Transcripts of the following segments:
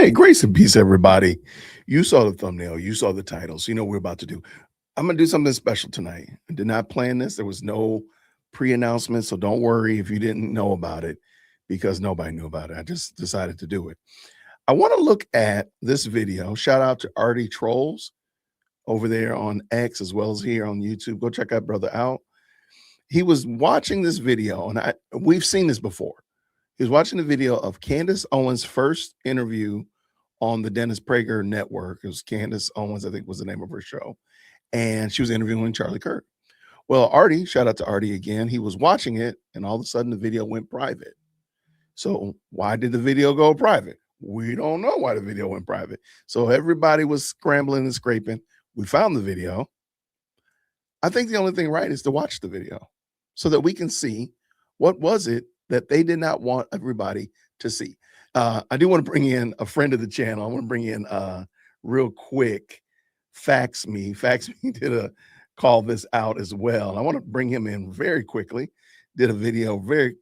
Hey, grace and peace, everybody. You saw the thumbnail, you saw the title, so you know what we're about to do. I'm gonna do something special tonight. I did not plan this. There was no pre-announcement, so don't worry if you didn't know about it, because nobody knew about it. I just decided to do it. I want to look at this video. Shout out to Artie Trolls over there on X as well as here on YouTube. Go check that brother out. He was watching this video, and we've seen this before. He was watching the video of Candace Owens' first interview on the Dennis Prager network. It was Candace Owens, I think was the name of her show. And she was interviewing Charlie Kirk. Well, Artie, shout out to Artie again. He was watching it, and all of a sudden the video went private. So why did the video go private? We don't know why the video went private. So everybody was scrambling and scraping. We found the video. I think the only thing right is to watch the video so that we can see what was it that they did not want everybody to see. I do want to bring in a friend of the channel. I want to bring in real quick, Fax Me. Fax Me did call this out as well. I want to bring him in very quickly. Did a video very.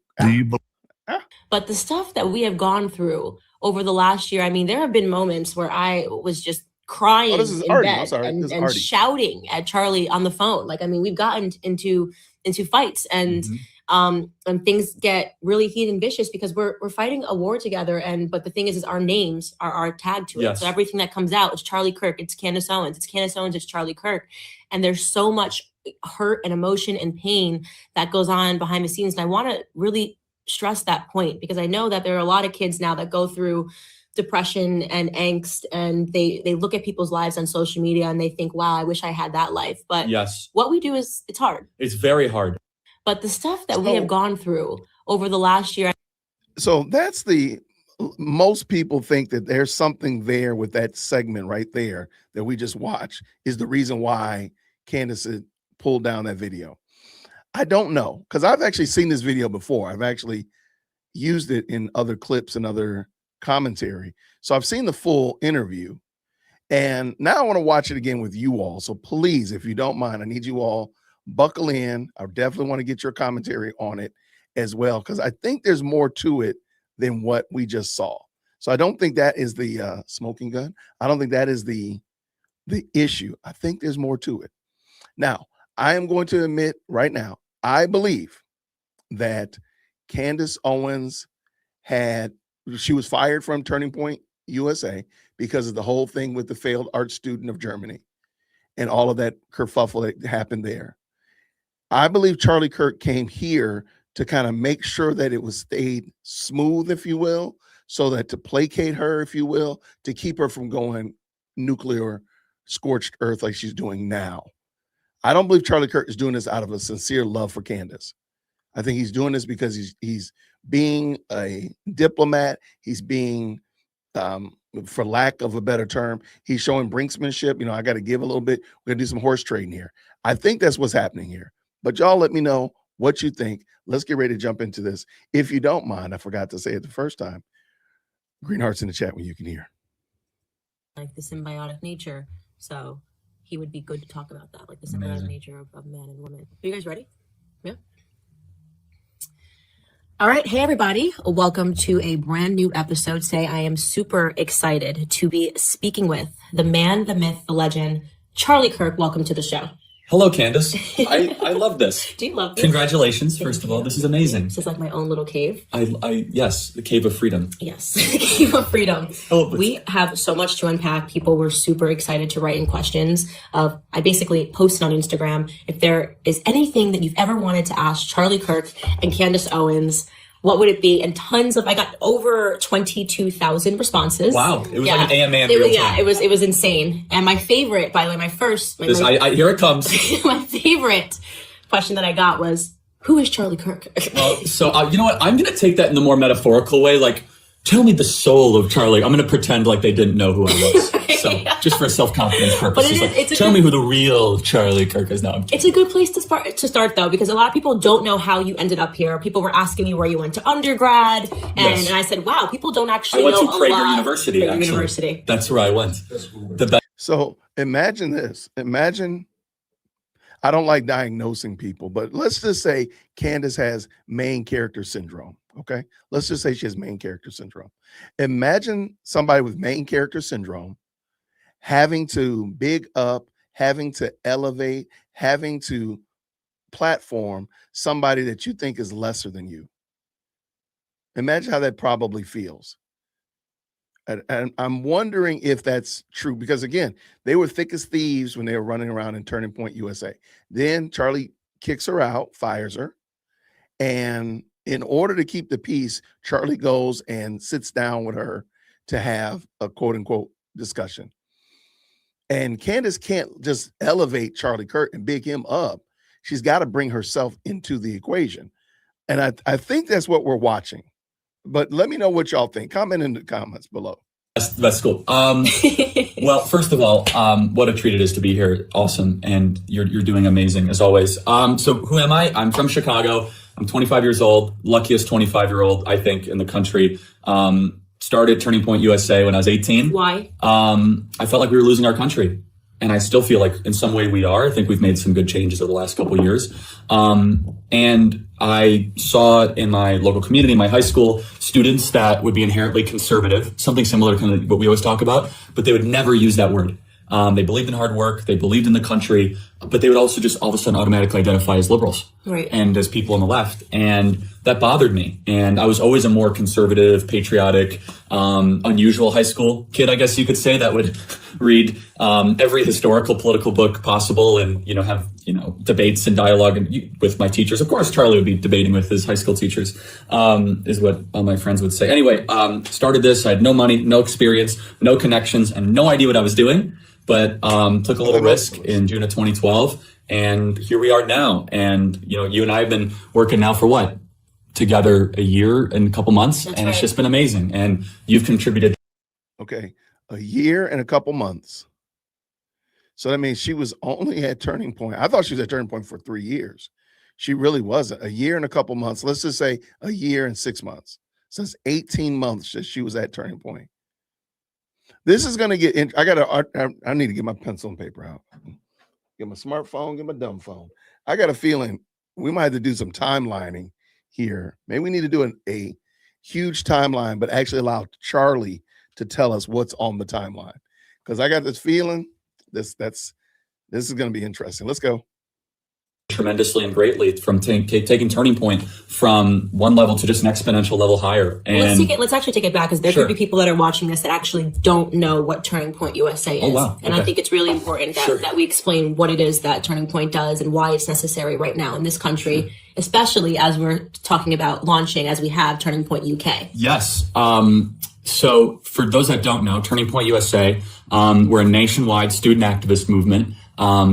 But the stuff that we have gone through over the last year, I mean, there have been moments where I was just crying in bed and shouting at Charlie on the phone. Like, I mean, we've gotten into fights and things get really heated and vicious because we're fighting a war together. But the thing is our names are tagged to it. So everything that comes out, it's Charlie Kirk, it's Candace Owens, it's Charlie Kirk. And there's so much hurt and emotion and pain that goes on behind the scenes. And I want to really stress that point because I know that there are a lot of kids now that go through depression and angst, and they look at people's lives on social media and they think, wow, I wish I had that life. But what we do is it's hard. It's very hard. But the stuff that we have gone through over the last year. So that's most people think that there's something there with that segment right there that we just watched is the reason why Candace pulled down that video. I don't know, because I've actually seen this video before. I've actually used it in other clips and other commentary. So I've seen the full interview. And now I want to watch it again with you all. So please, if you don't mind, I need you all buckle in. I definitely want to get your commentary on it as well, because I think there's more to it than what we just saw. So I don't think that is the smoking gun. I don't think that is the issue. I think there's more to it. Now, I am going to admit right now, I believe that Candace Owens she was fired from Turning Point USA because of the whole thing with the failed art student of Germany and all of that kerfuffle that happened there. I believe Charlie Kirk came here to kind of make sure that it was stayed smooth, if you will, so that to placate her, if you will, to keep her from going nuclear scorched earth like she's doing now. I don't believe Charlie Kirk is doing this out of a sincere love for Candace. I think he's doing this because he's being a diplomat. He's being, for lack of a better term, he's showing brinksmanship. You know, I got to give a little bit. We're going to do some horse trading here. I think that's what's happening here. But y'all let me know what you think. Let's get ready to jump into this. If you don't mind, I forgot to say it the first time. Green hearts in the chat when you can hear. Like the symbiotic nature. So he would be good to talk about that, like the symbiotic nature of man and woman. Are you guys ready? Yeah. All right. Hey, everybody. Welcome to a brand new episode. Today, I am super excited to be speaking with the man, the myth, the legend, Charlie Kirk. Welcome to the show. Hello, Candace. I love this. Do you love this? Congratulations, first of all. This is amazing. This is like my own little cave. Yes, the cave of freedom. Yes, the cave of freedom. We have so much to unpack. People were super excited to write in questions. I basically posted on Instagram, if there is anything that you've ever wanted to ask Charlie Kirk and Candace Owens, what would it be? And I got over 22,000 responses. Wow. It was like an AMA in real time. Yeah, it was insane. And my favorite, by the way, here it comes. My favorite question that I got was, who is Charlie Kirk? So you know what? I'm going to take that in the more metaphorical way. Like, tell me the soul of Charlie. I'm going to pretend like they didn't know who I was. So just for self-confidence purposes. Tell me who the real Charlie Kirk is now. It's a good place to start though, because a lot of people don't know how you ended up here. People were asking me where you went to undergrad. And I said, wow, people don't actually know. I went to Prager University, actually. University. That's where I went. So imagine this. Imagine, I don't like diagnosing people, but let's just say Candace has main character syndrome. Okay. Let's just say she has main character syndrome. Imagine somebody with main character syndrome having to big up, having to elevate, having to platform somebody that you think is lesser than you. Imagine how that probably feels. And I'm wondering if that's true, because again, they were thick as thieves when they were running around in Turning Point USA. Then Charlie kicks her out, fires her. And in order to keep the peace, Charlie goes and sits down with her to have a quote unquote discussion. And Candace can't just elevate Charlie Kirk and big him up. She's got to bring herself into the equation. And I think that's what we're watching. But let me know what y'all think. Comment in the comments below. That's cool. Well, first of all, what a treat it is to be here. Awesome. And you're doing amazing as always. So who am I? I'm from Chicago. I'm 25 years old, luckiest 25-year-old, I think, in the country. Started Turning Point USA when I was 18. Why? I felt like we were losing our country. And I still feel like in some way we are. I think we've made some good changes over the last couple of years. And I saw in my local community, my high school, students that would be inherently conservative, something similar to kind of what we always talk about, but they would never use that word. They believed in hard work, they believed in the country, but they would also just all of a sudden automatically identify as liberals, right, and as people on the left. And that bothered me. And I was always a more conservative, patriotic, unusual high school kid, I guess you could say, that would read every historical political book possible and, have, debates and dialogue with my teachers. Of course, Charlie would be debating with his high school teachers, is what all my friends would say. Anyway, started this. I had no money, no experience, no connections, and no idea what I was doing, but took a little risk in June of 2012. And here we are now. And, you and I have been working now for what? Together a year and a couple months. That's and right. It's just been amazing. And you've contributed. Okay. A year and a couple months. So that means she was only at Turning Point. I thought she was at Turning Point for 3 years. She really wasn't. A year and a couple months. Let's just say a year and 6 months. Since 18 months that she was at Turning Point. This is going to get in. I need to get my pencil and paper out. Get my smartphone, get my dumb phone. I got a feeling we might have to do some timelining here. Maybe we need to do a huge timeline, but actually allow Charlie to tell us what's on the timeline. Because I got this feeling this is going to be interesting. Let's go. Tremendously and greatly from taking Turning Point from one level to just an exponential level higher. And let's actually take it back, because there could be people that are watching this that actually don't know what Turning Point USA is. Oh, wow. And I think it's really important that we explain what it is that Turning Point does and why it's necessary right now in this country, especially as we're talking about launching, as we have Turning Point UK. Yes. So for those that don't know, Turning Point USA, we're a nationwide student activist movement,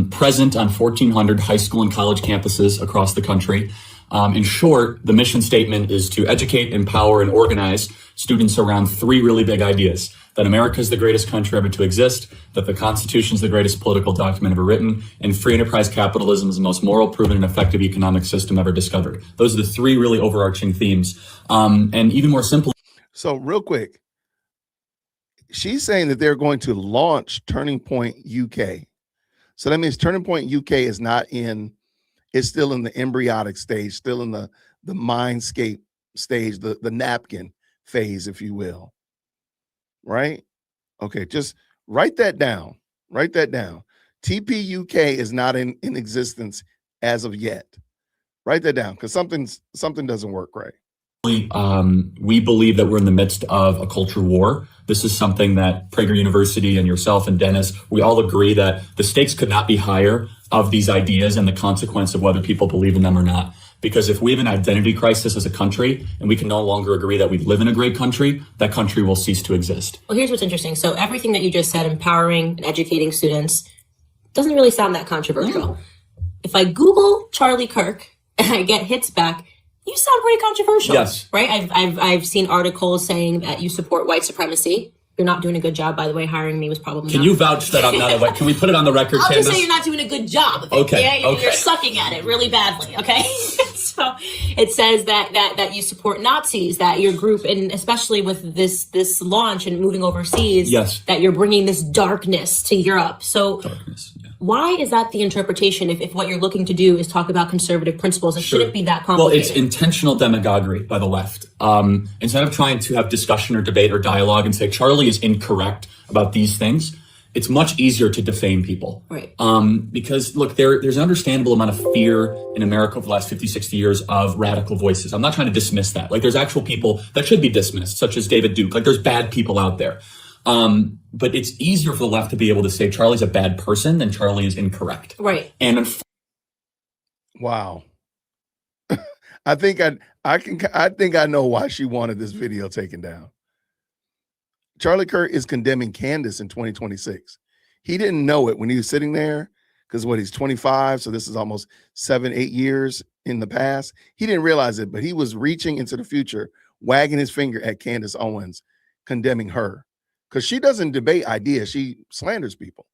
present on 1,400 high school and college campuses across the country. In short, the mission statement is to educate, empower, and organize students around three really big ideas: that America is the greatest country ever to exist, that the Constitution is the greatest political document ever written, and free enterprise capitalism is the most moral, proven, and effective economic system ever discovered. Those are the three really overarching themes. And even more simply. So real quick, she's saying that they're going to launch Turning Point UK. So that means Turning Point UK is it's still in the embryonic stage, still in the mindscape stage, the napkin phase, if you will. Right? Okay, just write that down. Write that down. TP UK is not in existence as of yet. Write that down, because something doesn't work right. We believe that we're in the midst of a culture war. This is something that Prager University and yourself and Dennis, we all agree that the stakes could not be higher of these ideas and the consequence of whether people believe in them or not. Because if we have an identity crisis as a country and we can no longer agree that we live in a great country, that country will cease to exist. Well, here's what's interesting. So everything that you just said, empowering and educating students, doesn't really sound that controversial. No. If I Google Charlie Kirk and I get hits back, you sound pretty controversial. Yes. Right? I've seen articles saying that you support white supremacy. You're not doing a good job, by the way. Hiring me was probably Can you vouch that I'm not a white? Can we put it on the record, I'll Candace? just say you're not doing a good job. Okay. You're sucking at it really badly. Okay. So it says that you support Nazis, that your group, and especially with this launch and moving overseas, yes, that you're bringing this darkness to Europe. So darkness, yeah. Why is that the interpretation if what you're looking to do is talk about conservative principles? It shouldn't be that complicated. Well, it's intentional demagoguery by the left. Instead of trying to have discussion or debate or dialogue and say Charlie is incorrect about these things, it's much easier to defame people. Right. Because look, there's an understandable amount of fear in America over the last 50, 60 years of radical voices. I'm not trying to dismiss that. Like there's actual people that should be dismissed, such as David Duke. Like there's bad people out there. But it's easier for the left to be able to say Charlie's a bad person than Charlie is incorrect. Right. And wow. I think I know why she wanted this video taken down. Charlie Kirk is condemning Candace in 2026. He didn't know it when he was sitting there because he's 25. So this is almost 7-8 years in the past. He didn't realize it, but he was reaching into the future, wagging his finger at Candace Owens, condemning her because she doesn't debate ideas. She slanders people.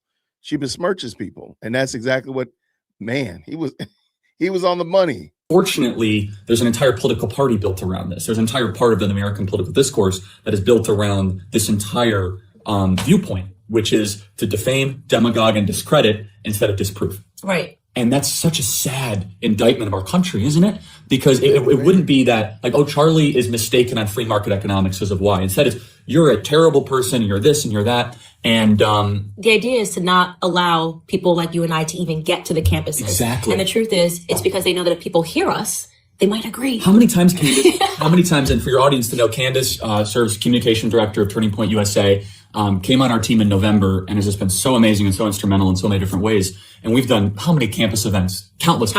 She besmirches people. And that's exactly what, man, he was on the money. Fortunately, there's an entire political party built around this. There's an entire part of the American political discourse that is built around this entire viewpoint, which is to defame, demagogue, and discredit instead of disprove. Right. And that's such a sad indictment of our country, isn't it? Because it wouldn't be that like, oh, Charlie is mistaken on free market economics because of why. Instead, it's you're a terrible person, you're this and you're that. And the idea is to not allow people like you and I to even get to the campuses. Exactly. And the truth is, it's because they know that if people hear us, they might agree. How many times, Candace, and for your audience to know, Candace serves communication director of Turning Point USA, came on our team in November and has just been so amazing and so instrumental in so many different ways. And we've done how many campus events? Countless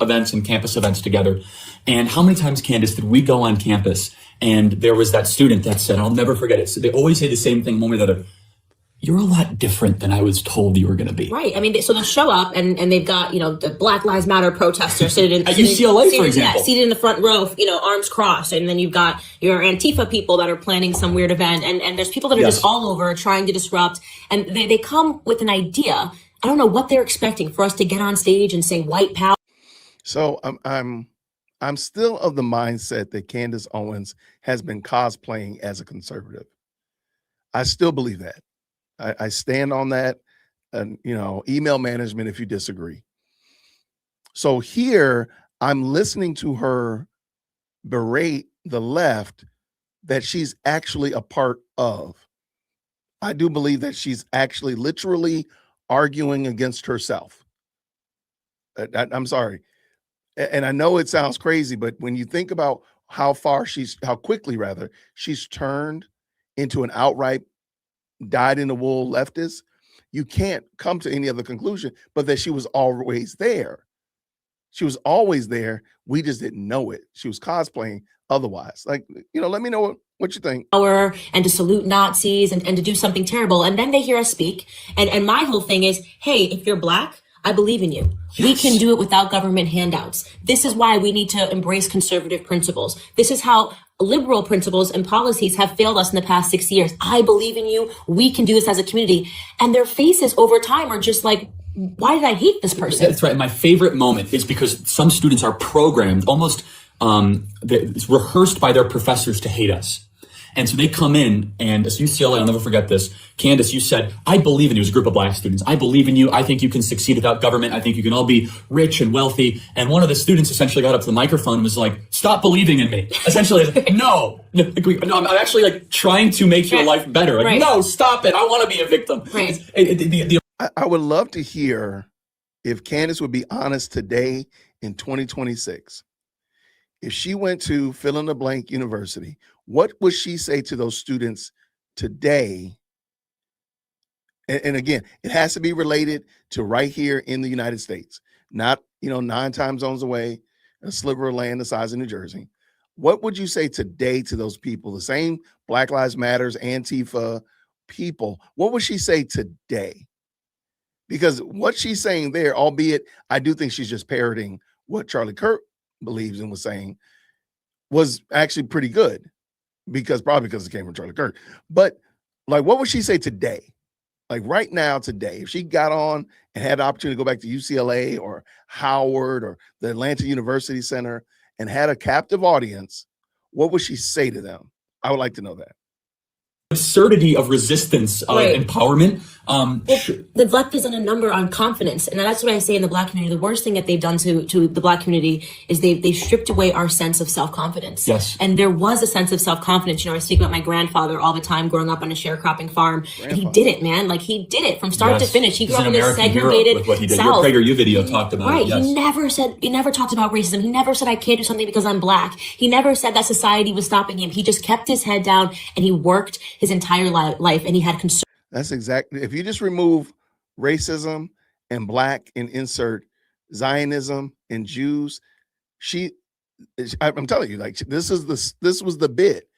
events and campus events together. And how many times, Candace, did we go on campus and there was that student that said, I'll never forget it. So they always say the same thing one way or the other. You're a lot different than I was told you were going to be. Right. I mean, so they'll show up and they've got, the Black Lives Matter protesters sitting at UCLA, for example. Seated in the front row, arms crossed. And then you've got your Antifa people that are planning some weird event. And there's people that are just all over trying to disrupt. And they come with an idea. I don't know what they're expecting for us to get on stage and say white power. So I'm still of the mindset that Candace Owens has been cosplaying as a conservative. I still believe that. I stand on that, and email management if you disagree. So here I'm listening to her berate the left that she's actually a part of. I do believe that she's actually literally arguing against herself. I'm sorry. And I know it sounds crazy, but when you think about how quickly she's turned into an outright dyed-in-the-wool leftist, you can't come to any other conclusion but that she was always there. She was always there. We just didn't know it. She was cosplaying otherwise. Let me know what you think. Power and to salute Nazis and to do something terrible. And then they hear us speak. And my whole thing is, hey, if you're Black, I believe in you. Yes. We can do it without government handouts. This is why we need to embrace conservative principles. This is how liberal principles and policies have failed us in the past 6 years. I believe in you. We can do this as a community. And their faces over time are just like, why did I hate this person? That's right. My favorite moment is because some students are programmed, almost rehearsed by their professors to hate us. And so they come in, and as UCLA, I'll never forget this, Candace, you said, I believe in you as a group of Black students. I believe in you. I think you can succeed without government. I think you can all be rich and wealthy. And one of the students essentially got up to the microphone and was like, stop believing in me. Essentially, no, I'm actually trying to make your life better. No, stop it. I want to be a victim. Right. I would love to hear if Candace would be honest today in 2026. If she went to fill in the blank university, what would she say to those students today? And again, it has to be related to right here in the United States, not 9 time zones away, a sliver of land the size of New Jersey. What would you say today to those people, the same Black Lives Matters, Antifa people? What would she say today? Because what she's saying there, albeit I do think she's just parroting what Charlie Kirk believes and was saying, was actually pretty good, probably because it came from Charlie Kirk. But what would she say today? Right now, today, if she got on and had the opportunity to go back to UCLA or Howard or the Atlanta University Center and had a captive audience, what would she say to them? I would like to know that. absurdity of resistance, empowerment. The left is on a number on confidence, and that's what I say in the Black community. The worst thing that they've done to the Black community is they stripped away our sense of self-confidence. Yes. And there was a sense of self-confidence. You know, I speak about my grandfather all the time, growing up on a sharecropping farm, and he did it, man. Like, he did it from start to finish. He grew up in this segregated with what he did. South. Your PragerU video talked about it. Yes. He never talked about racism. He never said I can't do something because I'm Black. He never said that society was stopping him. He just kept his head down and he worked his entire life, and he had concern. That's exactly, if you just remove racism and Black and insert Zionism and Jews, I'm telling you, like, this was the bit.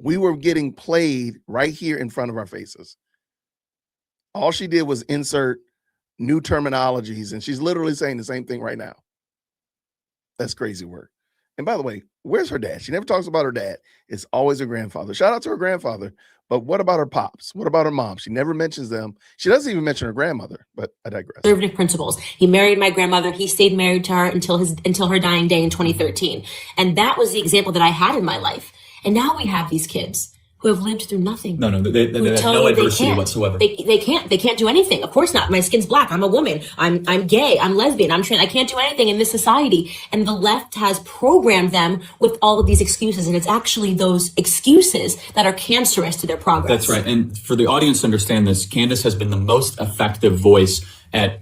We were getting played right here in front of our faces. All she did was insert new terminologies, and she's literally saying the same thing right now. That's crazy work. And by the way, where's her dad? She never talks about her dad. It's always her grandfather. Shout out to her grandfather. But what about her pops? What about her mom? She never mentions them. She doesn't even mention her grandmother, but I digress. Conservative principles. He married my grandmother. He stayed married to her until her dying day in 2013. And that was the example that I had in my life. And now we have these kids who have lived through nothing. No, they have no adversity whatsoever. They can't do anything. Of course not. My skin's Black. I'm a woman. I'm gay. I'm lesbian. I'm trans. I can't do anything in this society. And the left has programmed them with all of these excuses. And it's actually those excuses that are cancerous to their progress. That's right. And for the audience to understand this, Candace has been the most effective voice at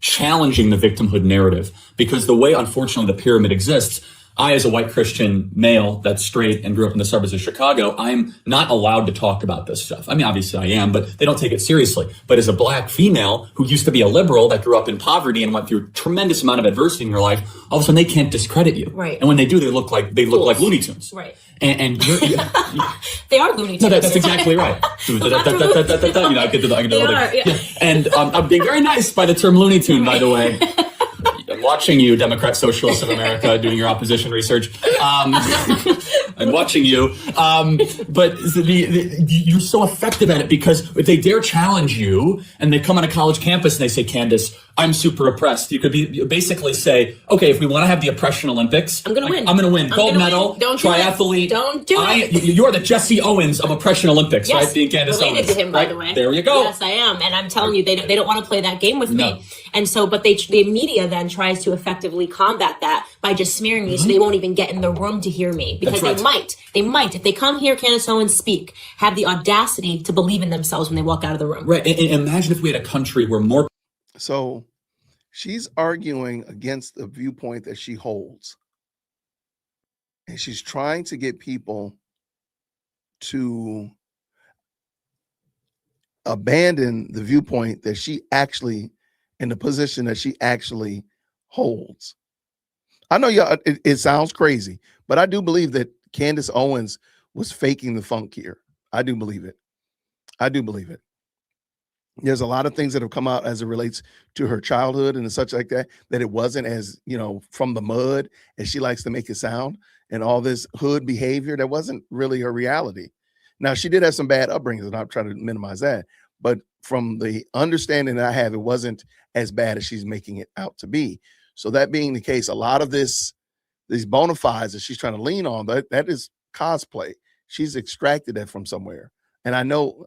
challenging the victimhood narrative, because the way, unfortunately, the pyramid exists, I, as a white Christian male that's straight and grew up in the suburbs of Chicago, I'm not allowed to talk about this stuff. I mean, obviously I am, but they don't take it seriously. But as a Black female who used to be a liberal that grew up in poverty and went through a tremendous amount of adversity in her life, all of a sudden they can't discredit you. Right. And when they do, they look like Looney Tunes. Right. And you're, they are Looney Tunes. No, that's exactly right. You know, I get the And I'm being very nice by the term Looney Tune, by the way. Watching you, Democrat Socialists of America, doing your opposition research. I'm watching you. But you're so effective at it, because if they dare challenge you and they come on a college campus and they say, Candace, I'm super oppressed. You could basically say, okay, if we want to have the oppression Olympics, I'm going to win. I'm going to win. Gold medal, triathlete. Don't do it. You're the Jesse Owens of oppression Olympics, yes, right? Being Candace related Owens. To him, by the way. There you go. Yes, I am. And I'm telling you, they don't want to play that game with me. And so, but the media then tries to effectively combat that by just smearing me, so they won't even get in the room to hear me, because they might, if they come here, Candace Owens speak, have the audacity to believe in themselves when they walk out of the room. Right. And imagine if we had a country where more. So she's arguing against the viewpoint that she holds. And she's trying to get people to abandon the viewpoint that she actually, in the position that she actually holds. I know y'all, it sounds crazy, but I do believe that Candace Owens was faking the funk here. I do believe it. I do believe it. There's a lot of things that have come out as it relates to her childhood and such like that it wasn't as, from the mud as she likes to make it sound, and all this hood behavior that wasn't really her reality. Now, she did have some bad upbringings, and I'm trying to minimize that. But from the understanding that I have, it wasn't as bad as she's making it out to be. So that being the case, a lot of these bona fides that she's trying to lean on, that is cosplay. She's extracted that from somewhere. And I know,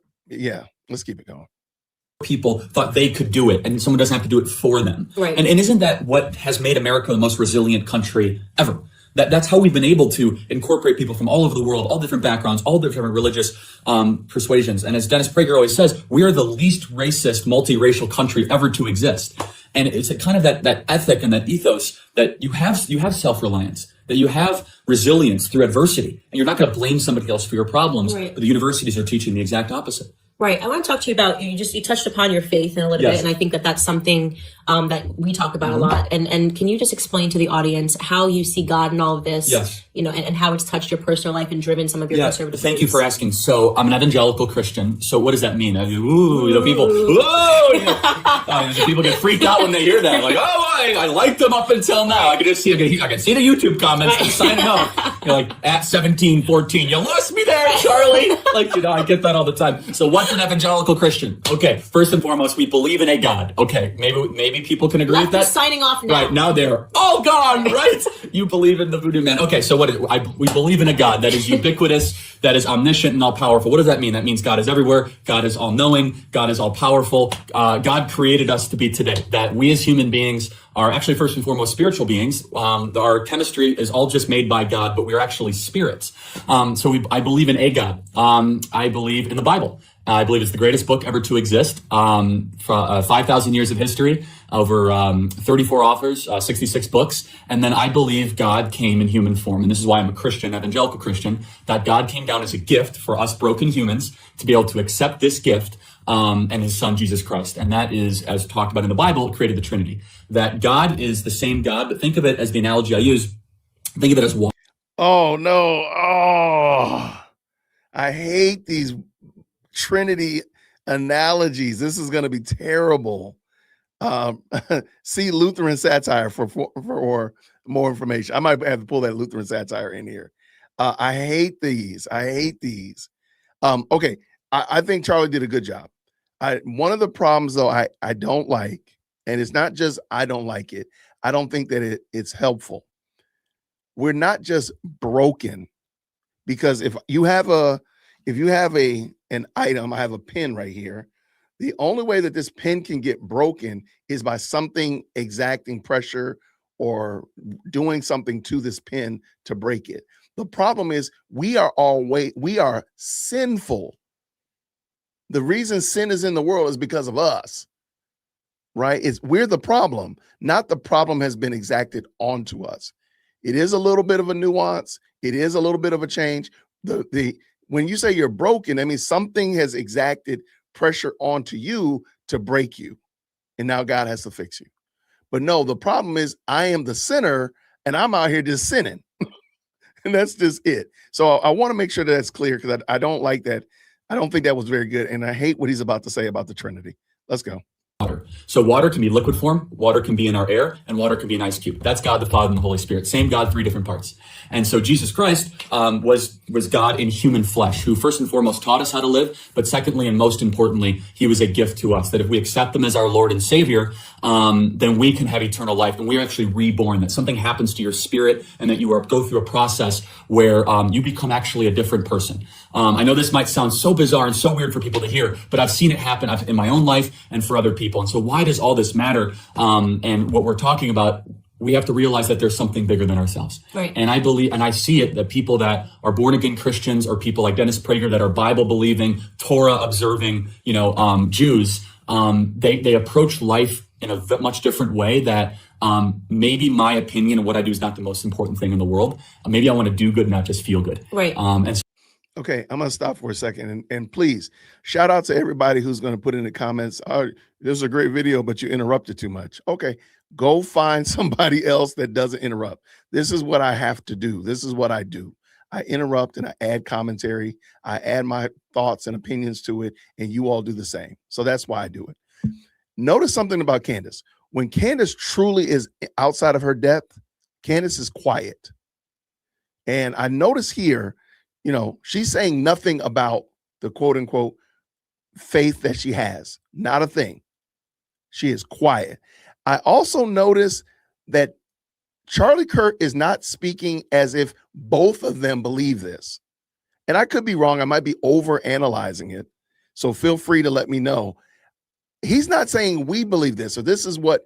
let's keep it going. People thought they could do it, and someone doesn't have to do it for them. Right. And isn't that what has made America the most resilient country ever? That's how we've been able to incorporate people from all over the world, all different backgrounds, all different religious persuasions. And as Dennis Prager always says, we are the least racist, multiracial country ever to exist. And it's a kind of that ethic and that ethos that you have self-reliance, that you have resilience through adversity, and you're not going to blame somebody else for your problems. Right. But the universities are teaching the exact opposite. Right. I want to talk to you about, you touched upon your faith in a little bit. And I think that's something that we talk about a lot. And can you just explain to the audience how you see God in all of this? Yes. And how it's touched your personal life and driven some of your conservative Thank beliefs. you for asking. So I'm an evangelical Christian. So what does that mean? People get freaked out when they hear that. Like, I liked them up until now. I can see the YouTube comments and sign up. You're like, at 17:14, you lost me there, Charlie. Like, I get that all the time. So what's an evangelical Christian? Okay, first and foremost, we believe in a God. Okay, maybe people can agree with that. Signing off now. Right, now they're all gone, right? You believe in the voodoo man. Okay, so we believe in a God that is ubiquitous, that is omniscient and all powerful. What does that mean? That means God is everywhere. God is all knowing. God is all powerful. God created us to be today. That we as human beings are actually first and foremost spiritual beings. Our chemistry is all just made by God, but we're actually spirits. I believe in a God. I believe in the Bible. I believe it's the greatest book ever to exist. 5,000 years of history, over 34 authors, 66 books. And then I believe God came in human form. And this is why I'm a Christian, evangelical Christian, that God came down as a gift for us broken humans to be able to accept this gift and his son, Jesus Christ. And that is, as talked about in the Bible, created the Trinity. That God is the same God, but think of it as the analogy I use. Think of it as water. Oh, no. Oh, I hate these Trinity analogies. This is going to be terrible. See Lutheran satire for more information. I might have to pull that Lutheran satire in here. I hate these. Okay. I think Charlie did a good job. One of the problems though, I don't like, and it's not just, I don't like it. I don't think that it's helpful. We're not just broken, because if you have an item, I have a pen right here. The only way that this pen can get broken is by something exacting pressure or doing something to this pen to break it. The problem is we are sinful. The reason sin is in the world is because of us, right? We're the problem, not the problem has been exacted onto us. It is a little bit of a nuance. It is a little bit of a change. When you say you're broken, I mean, something has exacted pressure onto you to break you. And now God has to fix you. But no, the problem is I am the sinner and I'm out here just sinning. And that's just it. So I want to make sure that that's clear, because I don't like that. I don't think that was very good. And I hate what he's about to say about the Trinity. Let's go. Water. So water can be liquid form, water can be in our air, and water can be an ice cube. That's God the Father and the Holy Spirit. Same God, three different parts. And so Jesus Christ was God in human flesh, who first and foremost taught us how to live, but secondly and most importantly, he was a gift to us, that if we accept him as our Lord and Savior, then we can have eternal life, and we're actually reborn, that something happens to your spirit, and that you go through a process where you become actually a different person. I know this might sound so bizarre and so weird for people to hear, but I've seen it happen in my own life and for other people. And so why does all this matter? And what we're talking about, we have to realize that there's something bigger than ourselves. Right. And I believe, and I see it, that people that are born again Christians, or people like Dennis Prager that are Bible believing, Torah observing, Jews, they approach life in a much different way, that maybe my opinion of what I do is not the most important thing in the world. Maybe I want to do good, not just feel good. Right. Okay, I'm going to stop for a second. And please, shout out to everybody who's going to put in the comments, oh, this is a great video, but you interrupted too much. Okay, go find somebody else that doesn't interrupt. This is what I have to do. This is what I do. I interrupt and I add commentary. I add my thoughts and opinions to it, and you all do the same. So that's why I do it. Notice something about Candace. When Candace truly is outside of her depth, Candace is quiet. And I notice here, she's saying nothing about the quote unquote faith that she has. Not a thing. She is quiet. I also notice that Charlie Kirk is not speaking as if both of them believe this. And I could be wrong. I might be over analyzing it. So feel free to let me know. He's not saying we believe this, or this is what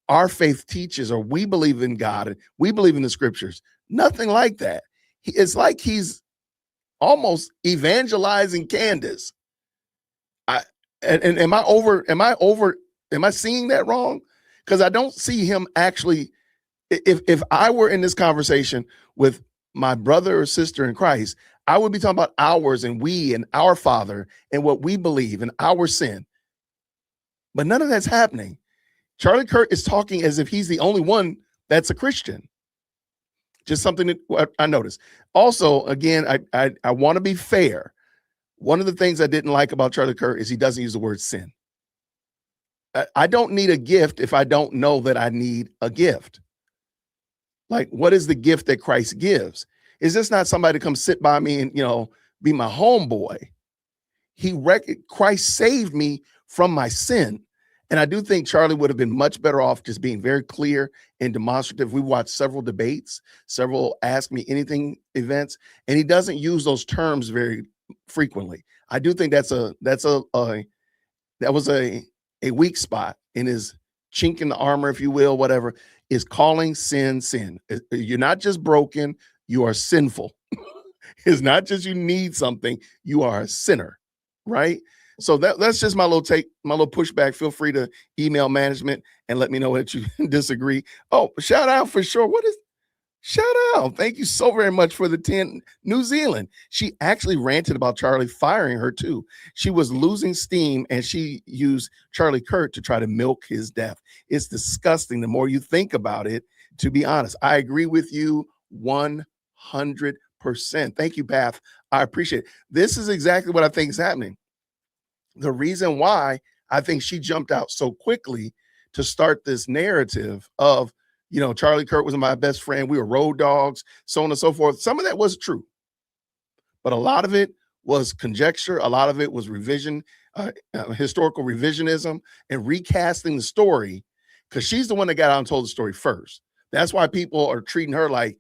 our faith teaches, or we believe in God and we believe in the scriptures. Nothing like that. It's like he's almost evangelizing Candace. Am I seeing that wrong? Because I don't see him actually. If I were in this conversation with my brother or sister in Christ, I would be talking about ours and we and our Father and what we believe and our sin. But none of that's happening. Charlie Kirk is talking as if he's the only one that's a Christian. Just something that I noticed. Also, again, I want to be fair. One of the things I didn't like about Charlie Kirk is he doesn't use the word sin. I don't need a gift if I don't know that I need a gift. Like, what is the gift that Christ gives? Is this not somebody to come sit by me and, be my homeboy? Christ saved me from my sin. And I do think Charlie would have been much better off just being very clear and demonstrative. We watched several debates, several Ask Me Anything events, and he doesn't use those terms very frequently. I do think that was a weak spot in his chink in the armor, if you will, whatever, is calling sin. You're not just broken, you are sinful. It's not just you need something, you are a sinner, right? So that's just my little take, my little pushback. Feel free to email management and let me know that you disagree. Oh, shout out for sure. Shout out. Thank you so very much for the 10. New Zealand. She actually ranted about Charlie firing her too. She was losing steam and she used Charlie Kirk to try to milk his death. It's disgusting the more you think about it, to be honest. I agree with you 100%. Thank you, Path. I appreciate it. This is exactly what I think is happening. The reason why I think she jumped out so quickly to start this narrative of, Charlie Kirk was my best friend. We were road dogs, so on and so forth. Some of that was true, but a lot of it was conjecture. A lot of it was historical revisionism and recasting the story, because she's the one that got out and told the story first. That's why people are treating her like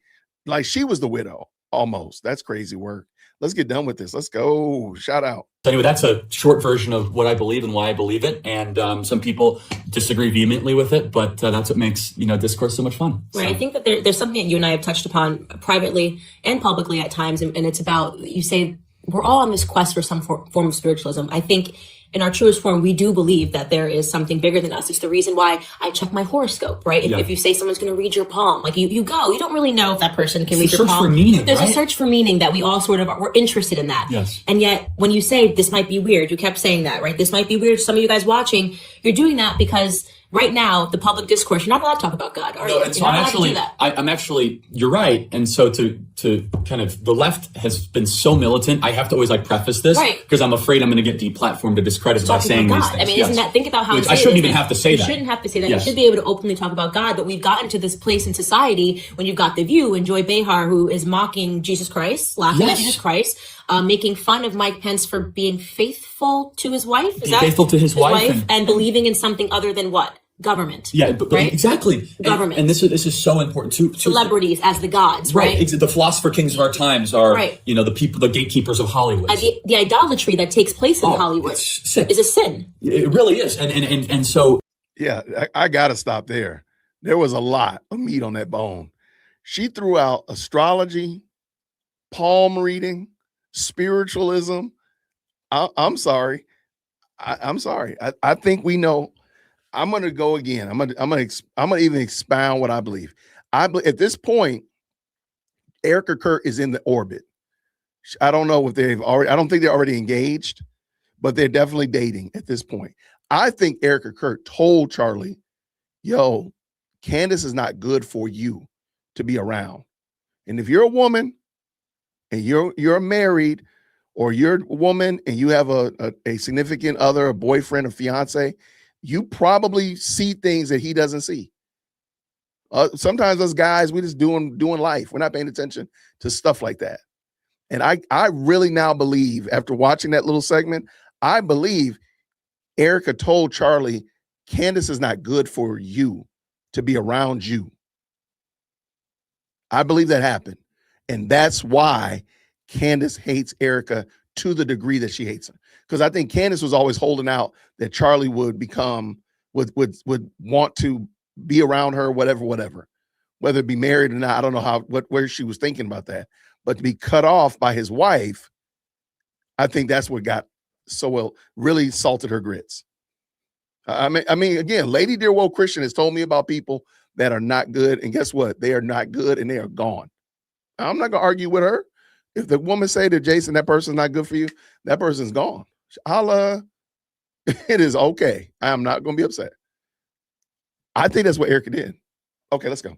she was the widow almost. That's crazy work. Let's get done with this. Let's go. Shout out. So anyway, that's a short version of what I believe and why I believe it. And some people disagree vehemently with it, but that's what makes, discourse so much fun. Right. So. I think that there's something that you and I have touched upon privately and publicly at times. And it's about, you say, we're all on this quest for some form of spiritualism. I think in our truest form, we do believe that there is something bigger than us. It's the reason why I check my horoscope, right? If you say someone's going to read your palm, you go, you don't really know if that person can read your palm. For meaning, There's a search for meaning that we all we're interested in that. Yes. And yet when you say this might be weird, you kept saying that, right? This might be weird. Some of you guys watching, you're doing that because right now, the public discourse, you're not allowed to talk about God, are you? And so I'm actually, you're right. And so to kind of, the left has been so militant. I have to always preface this because I'm afraid I'm going to get deplatformed or discredited by saying these things. I mean, isn't that, think about how I shouldn't even have to say that. You shouldn't have to say that. Yes. You should be able to openly talk about God, but we've gotten to this place in society when you've got The View and Joy Behar, who is mocking Jesus Christ, laughing at Jesus Christ, making fun of Mike Pence for being faithful to his wife. Faithful to his wife and believing in something other than what? Government. Yeah, but exactly. Government. And this is so important too. Celebrities as the gods, right? The philosopher kings of our times are, the people, the gatekeepers of Hollywood. The idolatry that takes place in Hollywood is a sin. It really is. And so. Yeah, I got to stop there. There was a lot of meat on that bone. She threw out astrology, palm reading, spiritualism. I'm sorry. I'm sorry. I think we know. I'm going to go again. I'm going to even expound what I believe. At this point, Erica Kirk is in the orbit. I don't know if I don't think they're already engaged, but they're definitely dating at this point. I think Erica Kirk told Charlie, yo, Candace is not good for you to be around. And if you're a woman and you're married, or you're a woman and you have a significant other, a boyfriend, a fiance, you probably see things that he doesn't see. Sometimes us guys, we just doing life. We're not paying attention to stuff like that. And I really now believe, after watching that little segment, I believe Erica told Charlie, Candace is not good for you to be around you. I believe that happened. And that's why Candace hates Erica to the degree that she hates her. Because I think Candace was always holding out that Charlie would would want to be around her, whatever, whether it be married or not. I don't know where she was thinking about that, but to be cut off by his wife, I think that's what got really salted her grits. I mean, again, Lady Dear Woke Christian has told me about people that are not good, and guess what? They are not good, and they are gone. I'm not gonna argue with her. If the woman say to Jason, that person's not good for you, that person's gone. It is okay. I am not going to be upset. I think that's what Erica did. Okay, let's go.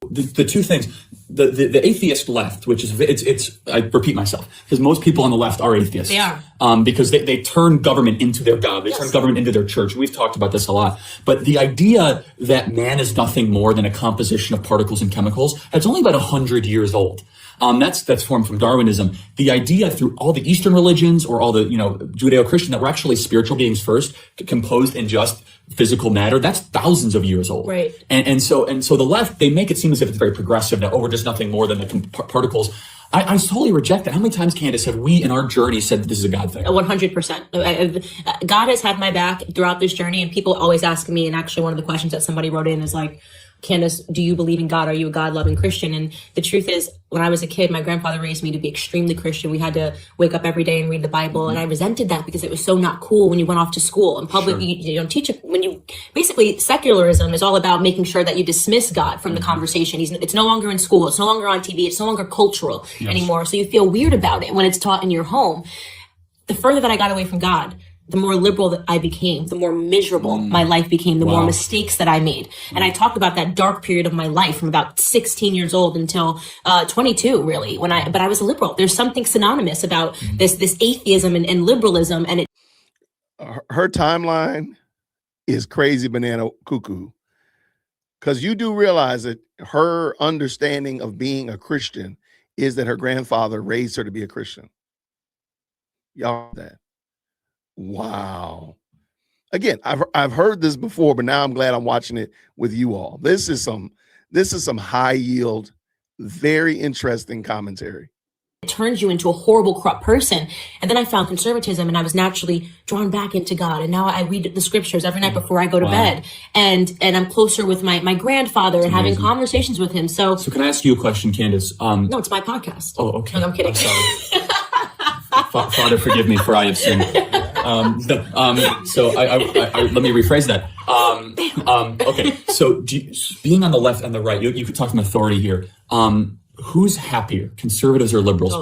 The two things, the atheist left, which is, I repeat myself, because most people on the left are atheists. They are. Because they turn government into their God. They turn government into their church. We've talked about this a lot. But the idea that man is nothing more than a composition of particles and chemicals, that's only about 100 years old. That's formed from Darwinism. The idea through all the Eastern religions or all the, Judeo-Christian, that we're actually spiritual beings first, composed in just physical matter, that's thousands of years old. Right. And so the left, they make it seem as if it's very progressive, that, we're just nothing more than the particles. I totally reject that. How many times, Candace, have we in our journey said that this is a God thing? 100%. God has had my back throughout this journey, and people always ask me, and actually one of the questions that somebody wrote in is like, Candace, do you believe in God? Are you a God-loving Christian? And the truth is, when I was a kid, my grandfather raised me to be extremely Christian. We had to wake up every day and read the Bible. And I resented that because it was so not cool when you went off to school. In public, you don't teach it. Basically, secularism is all about making sure that you dismiss God from the conversation. It's no longer in school. It's no longer on TV. It's no longer cultural anymore. So you feel weird about it when it's taught in your home. The further that I got away from God, the more liberal that I became, the more miserable my life became, the more mistakes that I made. And I talked about that dark period of my life from about 16 years old until 22, really, but I was a liberal. There's something synonymous about this atheism and liberalism. And her timeline is crazy banana cuckoo, because you do realize that her understanding of being a Christian is that her grandfather raised her to be a Christian. Y'all that. Wow. Again, I've heard this before, but now I'm glad I'm watching it with you all. This is some high yield, very interesting commentary. It turns you into a horrible, corrupt person. And then I found conservatism, and I was naturally drawn back into God. And now I read the scriptures every night before I go to bed. And I'm closer with my grandfather and having conversations with him. So can I ask you a question, Candace? No, it's my podcast. Oh, okay. No, I'm kidding. I'm sorry. Father, forgive me, for I have sinned. So let me rephrase that. Okay. So being on the left and the right, you could talk from authority here. Who's happier, conservatives or liberals?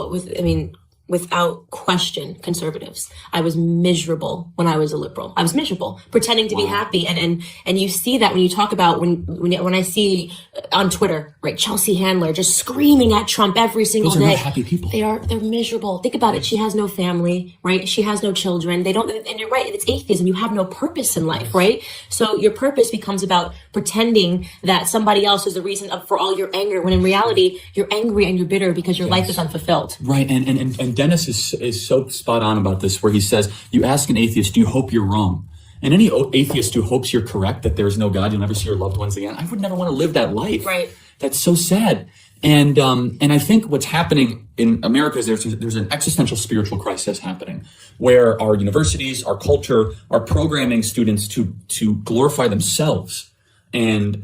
Without question, conservatives. I was miserable when I was a liberal. I was miserable, pretending to be happy. And you see that when you talk about, when I see on Twitter, right, Chelsea Handler just screaming at Trump every single day. Those are not happy people. They're miserable. Think about it. She has no family, right? She has no children. And you're right, it's atheism. You have no purpose in life, right? So your purpose becomes about pretending that somebody else is the reason for all your anger, when in reality, you're angry and you're bitter because your life is unfulfilled. Right. And Dennis is so spot on about this, where he says, you ask an atheist, do you hope you're wrong? And any atheist who hopes you're correct, that there's no God, you'll never see your loved ones again, I would never want to live that life. Right. That's so sad. And I think what's happening in America is there's an existential spiritual crisis happening, where our universities, our culture, are programming students to glorify themselves. And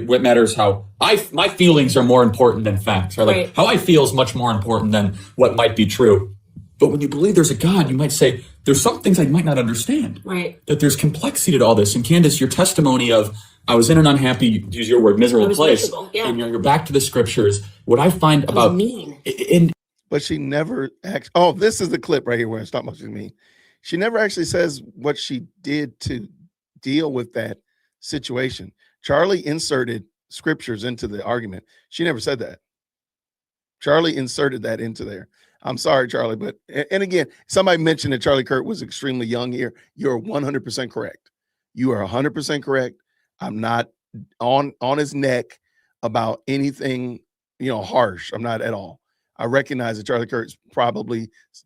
what matters how my feelings are more important than facts, right? Like how I feel is much more important than what might be true. But when you believe there's a God, you might say, there's some things I might not understand. Right. That there's complexity to all this. And Candace, your testimony of, I was in an unhappy, use your word, miserable place. And you're back to the scriptures. What I find about mean. But she never this is the clip right here where it's talking about she's mean. She never actually says what she did to deal with that situation. Charlie inserted scriptures into the argument. She never said that. Charlie inserted that into there. I'm sorry, Charlie, but and again, somebody mentioned that Charlie Kirk was extremely young here. You're 100% correct. You are 100% correct. I'm not on his neck about anything, harsh. I'm not at all. I recognize that Charlie Kirk's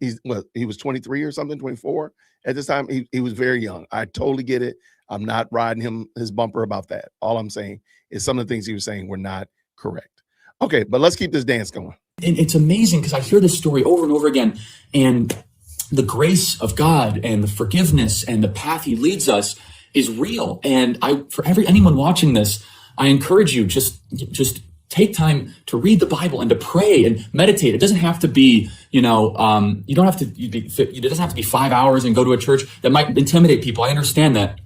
he was 23 or something, 24 at this time. He was very young. I totally get it. I'm not riding his bumper about that. All I'm saying is some of the things he was saying were not correct. Okay, but let's keep this dance going. And it's amazing because I hear this story over and over again, and the grace of God and the forgiveness and the path he leads us is real. And for anyone watching this, I encourage you, just take time to read the Bible and to pray and meditate. It doesn't have to be, it doesn't have to be 5 hours and go to a church. That might intimidate people. I understand that.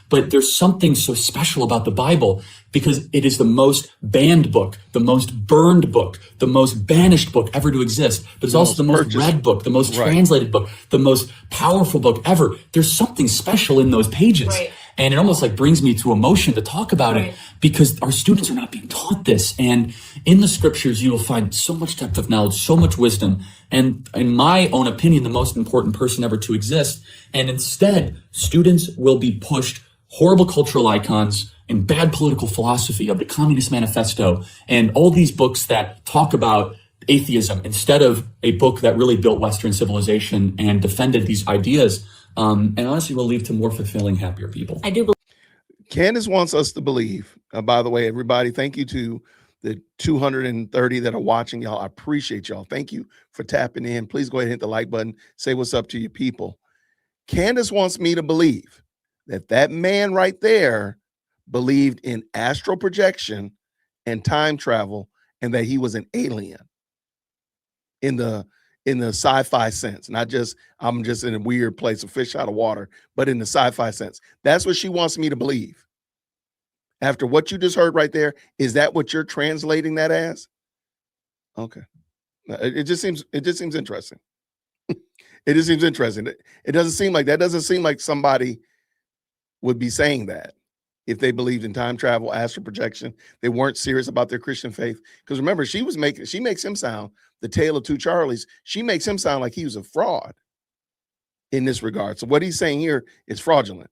But there's something so special about the Bible because it is the most banned book, the most burned book, the most banished book ever to exist. But it's also the most read book, the most translated book, the most powerful book ever. There's something special in those pages. Right. And it almost like brings me to emotion to talk about it, because our students are not being taught this. And in the scriptures, you will find so much depth of knowledge, so much wisdom. And in my own opinion, the most important person ever to exist. And instead, students will be pushed horrible cultural icons and bad political philosophy of the Communist Manifesto and all these books that talk about atheism instead of a book that really built Western civilization and defended these ideas. And honestly will lead to more fulfilling, happier people. I do believe. Candace wants us to believe, by the way, everybody, thank you to the 230 that are watching, y'all. I appreciate y'all. Thank you for tapping in. Please go ahead and hit the like button. Say what's up to your people. Candace wants me to believe that that man right there believed in astral projection and time travel, and that he was an alien in the sci-fi sense, not just I'm just in a weird place, a fish out of water, but in the sci-fi sense. That's what she wants me to believe. After what you just heard right there, is that what you're translating that as? Okay. It just seems interesting. It just seems interesting. It doesn't seem like that. Doesn't seem like somebody would be saying that if they believed in time travel, astral projection. They weren't serious about their Christian faith. Because remember, she makes him sound the tale of two Charlies. She makes him sound like he was a fraud in this regard. So what he's saying here is fraudulent.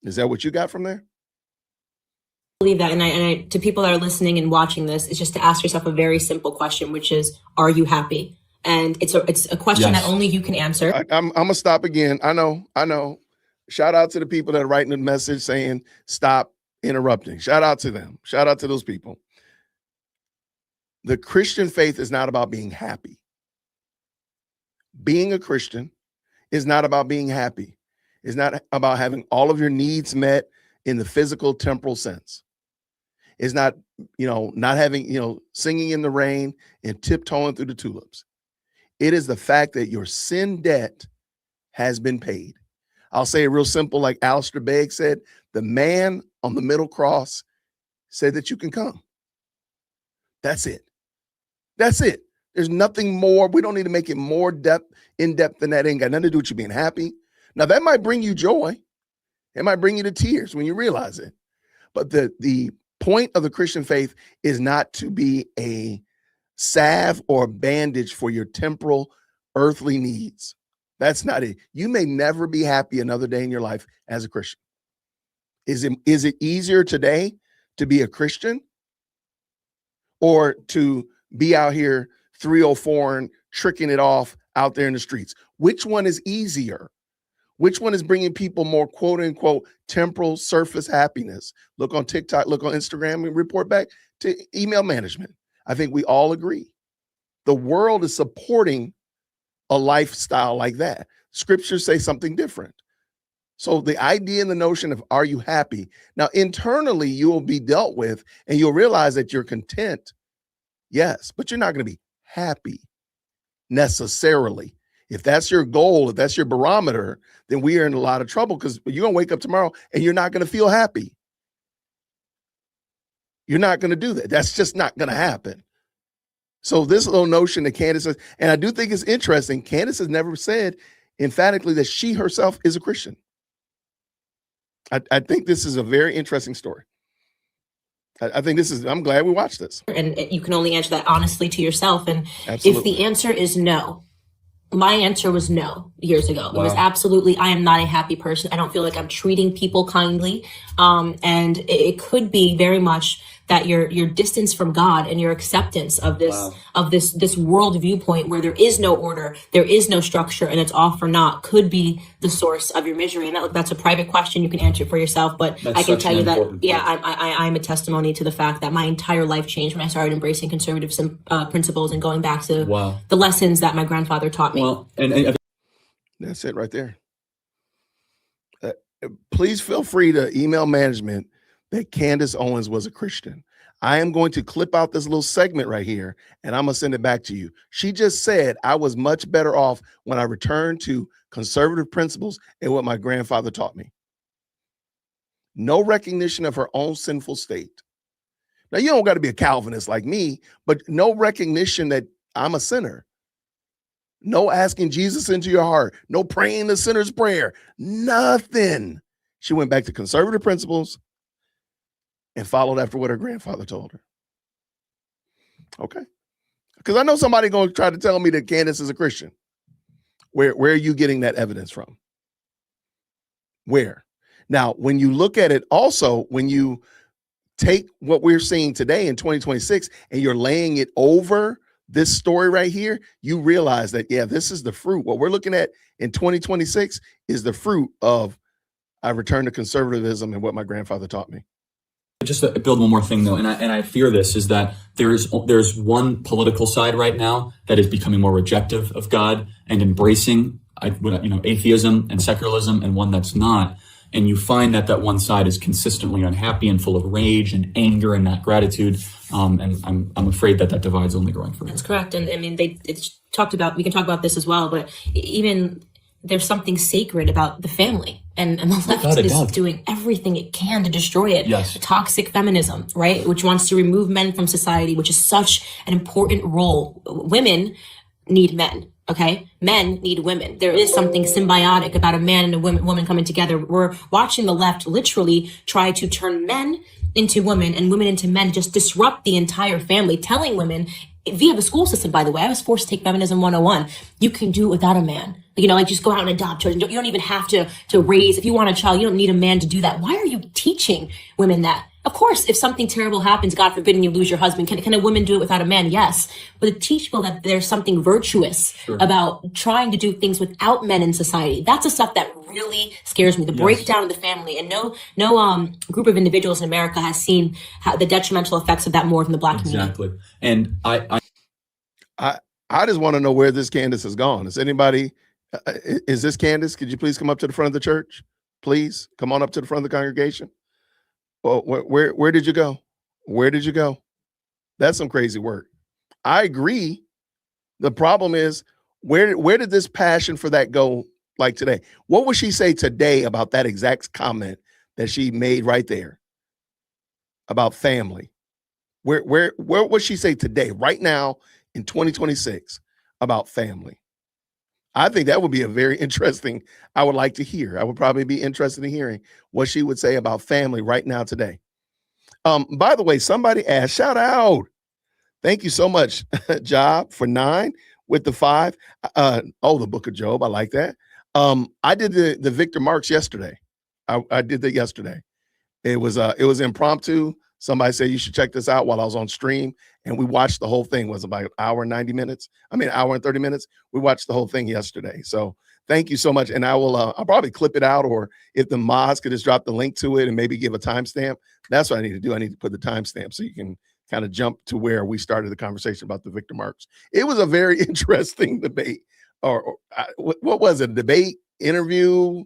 Is that what you got from there? Believe that, and I to people that are listening and watching this, is just to ask yourself a very simple question, which is, are you happy? And it's a question that only you can answer. I'm gonna stop again. I know. Shout out to the people that are writing the message saying stop interrupting. Shout out to them. Shout out to those people. The Christian faith is not about being happy. Being a Christian is not about being happy. It's not about having all of your needs met in the physical, temporal sense. It's not, not having, singing in the rain and tiptoeing through the tulips. It is the fact that your sin debt has been paid. I'll say it real simple, like Alistair Begg said, the man on the middle cross said that you can come. That's it. That's it. There's nothing more. We don't need to make it more in depth than that. Ain't got nothing to do with you being happy. Now, that might bring you joy. It might bring you to tears when you realize it. But the point of the Christian faith is not to be a salve or a bandage for your temporal, earthly needs. That's not it. You may never be happy another day in your life as a Christian. Is it easier today to be a Christian or to be out here 304 and tricking it off out there in the streets? Which one is easier? Which one is bringing people more quote unquote temporal surface happiness? Look on TikTok, look on Instagram, and report back to email management. I think we all agree. The world is supporting a lifestyle like that. Scriptures say something different. So the idea and the notion of, are you happy? Now, internally, you will be dealt with and you'll realize that you're content. Yes, but you're not going to be happy necessarily. If that's your goal, if that's your barometer, then we are in a lot of trouble, because you're going to wake up tomorrow and you're not going to feel happy. You're not going to do that. That's just not going to happen. So this little notion that Candace says, and I do think it's interesting, Candace has never said emphatically that she herself is a Christian. I think this is a very interesting story. I think I'm glad we watched this. And you can only answer that honestly to yourself. And Absolutely. If the answer is no, my answer was no years ago. Wow. It was absolutely, I am not a happy person. I don't feel like I'm treating people kindly. And it could be very much that your distance from God and your acceptance of this, this world viewpoint where there is no order, there is no structure, and it's all for naught, could be the source of your misery. And that's a private question. You can answer it for yourself, but I can tell you that, I'm a testimony to the fact that my entire life changed when I started embracing conservative principles and going back to the lessons that my grandfather taught me. Well, and that's it right there. Please feel free to email management that Candace Owens was a Christian. I am going to clip out this little segment right here, and I'm going to send it back to you. She just said, I was much better off when I returned to conservative principles and what my grandfather taught me. No recognition of her own sinful state. Now, you don't got to be a Calvinist like me, but no recognition that I'm a sinner. No asking Jesus into your heart. No praying the sinner's prayer. Nothing. She went back to conservative principles and followed after what her grandfather told her. Okay. Because I know somebody going to try to tell me that Candace is a Christian. Where are you getting that evidence from? Where? Now, when you look at it also, when you take what we're seeing today in 2026 and you're laying it over this story right here, you realize that, yeah, this is the fruit. What we're looking at in 2026 is the fruit of I returned to conservatism and what my grandfather taught me. Just to build one more thing, though, and I fear this, is that there's one political side right now that is becoming more rejective of God and embracing, atheism and secularism, and one that's not. And you find that one side is consistently unhappy and full of rage and anger and not gratitude. And I'm afraid that divide's only growing further. That's correct. And I mean, it's talked about, we can talk about this as well, but even there's something sacred about the family. And the left is doing everything it can to destroy it. Yes. Toxic feminism, right? Which wants to remove men from society, which is such an important role. Women need men. Okay. Men need women. There is something symbiotic about a man and a woman coming together. We're watching the left literally try to turn men into women and women into men, just disrupt the entire family, telling women via the school system, by the way, I was forced to take Feminism 101. You can do it without a man. Just go out and adopt children. You don't even have to raise. If you want a child, you don't need a man to do that. Why are you teaching women that? Of course, if something terrible happens, God forbid, and you lose your husband, can a woman do it without a man? Yes. But to teach people that there's something virtuous about trying to do things without men in society, that's the stuff that really scares me. The breakdown of the family. And no group of individuals in America has seen the detrimental effects of that more than the Black community. Exactly. And I just want to know where this Candace has gone. Is anybody, is this Candace? Could you please come up to the front of the church? Please come on up to the front of the congregation. Well, where did you go? Where did you go? That's some crazy work. I agree. The problem is, where did this passion for that go like today? What would she say today about that exact comment that she made right there about family? Where would she say today, right now in 2026 about family? I think that would be a very interesting, I would like to hear. I would probably be interested in hearing what she would say about family right now today. By the way, somebody asked, shout out. Thank you so much, Job, for 9 with the 5. The Book of Job. I like that. I did the Victor Marx yesterday. I did that yesterday. It was impromptu. Somebody said you should check this out while I was on stream, and we watched the whole thing. It was about an hour and 30 minutes. We watched the whole thing yesterday. So thank you so much. And I'll probably clip it out, or if the mods could just drop the link to it and maybe give a timestamp. That's what I need to do. I need to put the timestamp so you can kind of jump to where we started the conversation about the Victor Marx. It was a very interesting debate, or what was it? A debate, interview?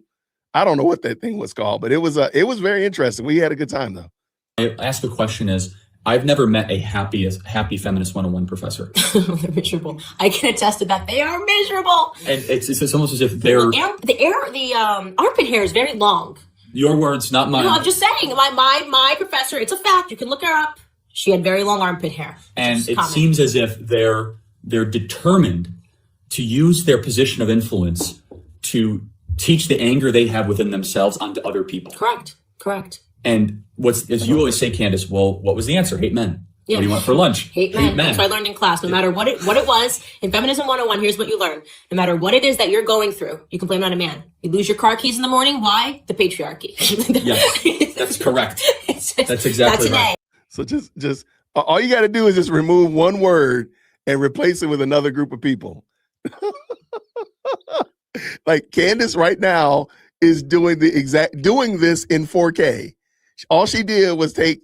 I don't know what that thing was called, but it was very interesting. We had a good time though. I ask the question is, I've never met a happy feminist 101 professor. They're miserable. I can attest to that. They are miserable. And it's almost as if they're the armpit hair is very long. Your words, not mine. No, I'm just saying. My professor. It's a fact. You can look her up. She had very long armpit hair. And it seems as if they're determined to use their position of influence to teach the anger they have within themselves onto other people. Correct. And as you always say, Candace, well, what was the answer? Hate men. Yeah. What do you want for lunch? Hate men. That's what I learned in class. No matter what it was, in Feminism 101, here's what you learn. No matter what it is that you're going through, you can blame it on a man. You lose your car keys in the morning. Why? The patriarchy. Yes, that's correct. That's exactly right. So just all you got to do is just remove one word and replace it with another group of people. Like Candace right now is doing this in 4K. All she did was take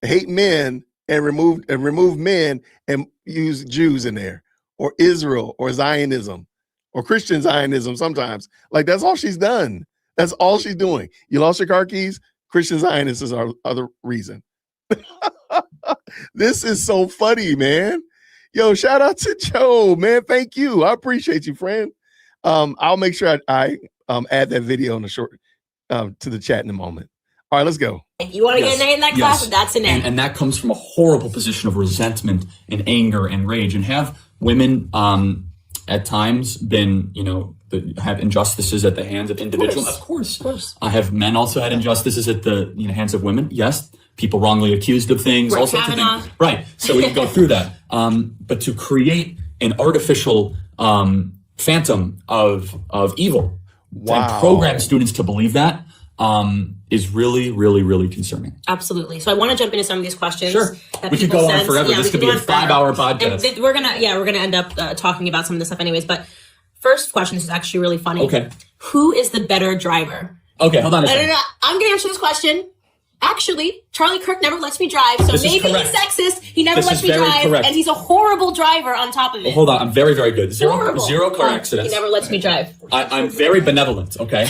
hate men and remove men and use Jews in there, or Israel, or Zionism, or Christian Zionism sometimes. Like, that's all she's done. That's all she's doing. You lost your car keys? Christian Zionists is our other reason. This is so funny, man. Yo, shout out to Joe, man. Thank you. I appreciate you, friend. I'll make sure I add that video in the short to the chat in a moment. All right, let's go. If you want to get an A in that class, that's an A. And that comes from a horrible position of resentment and anger and rage. And have women at times been, have injustices at the hands of individuals. Of course. Have men also had injustices at the hands of women? Yes. People wrongly accused of things, all sorts of things. Right. So we can go through that. But to create an artificial phantom of evil and program students to believe that is really, really, really concerning. Absolutely. So I want to jump into some of these questions. Sure. We could go on forever. This could be a 5-hour podcast. And we're gonna end up talking about some of this stuff anyways. But first question, this is actually really funny. Okay. Who is the better driver? Okay, hold on a second. I'm gonna answer this question. Actually, Charlie Kirk never lets me drive, so maybe he's sexist. He never lets me drive, and he's a horrible driver on top of it. Well, hold on, I'm very, very good. Zero car accidents. He never lets me drive. I'm very benevolent, okay?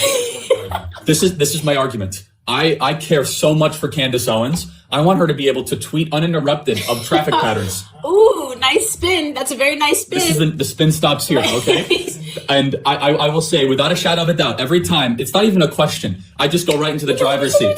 This is my argument. I care so much for Candace Owens. I want her to be able to tweet uninterrupted of traffic patterns. Ooh, nice spin. That's a very nice spin. This is the spin stops here, okay? And I will say, without a shadow of a doubt, every time, it's not even a question. I just go right into the driver's seat.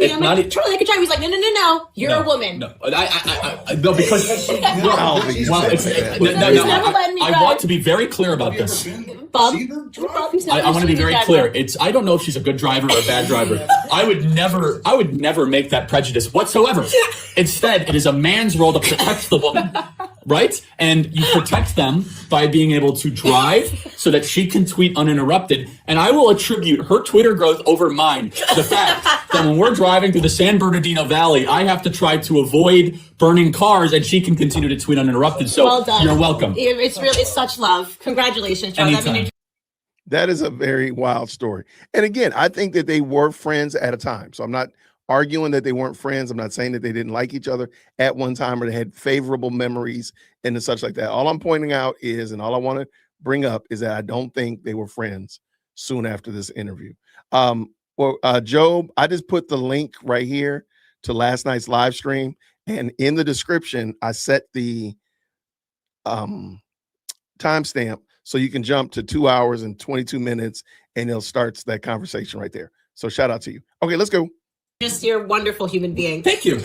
I'm like, Charlie, I could drive. He's like, no. You're a woman. No, no, because he's never letting me drive. I want to be very clear about this. Bob, I want to be very clear. I don't know if she's a good driver or a bad driver. I would never make that prejudice whatsoever. Instead, it is a man's role to protect the woman, right? And you protect them by being able to drive so that she can tweet uninterrupted. And I will attribute her Twitter growth over mine to the fact that when we're driving through the San Bernardino Valley, I have to try to avoid burning cars, and she can continue to tweet uninterrupted. So well done. You're welcome. It's really such love. Congratulations, Charlie. That is a very wild story. And again, I think that they were friends at a time. So I'm not arguing that they weren't friends. I'm not saying that they didn't like each other at one time or they had favorable memories and such like that. All I'm pointing out is, and all I want to bring up is that I don't think they were friends soon after this interview. Job, I just put the link right here to last night's live stream. And in the description, I set the timestamp so you can jump to 2 hours and 22 minutes and it'll start that conversation right there. So shout out to you. Okay, let's go. Just you're a wonderful human being. Thank you.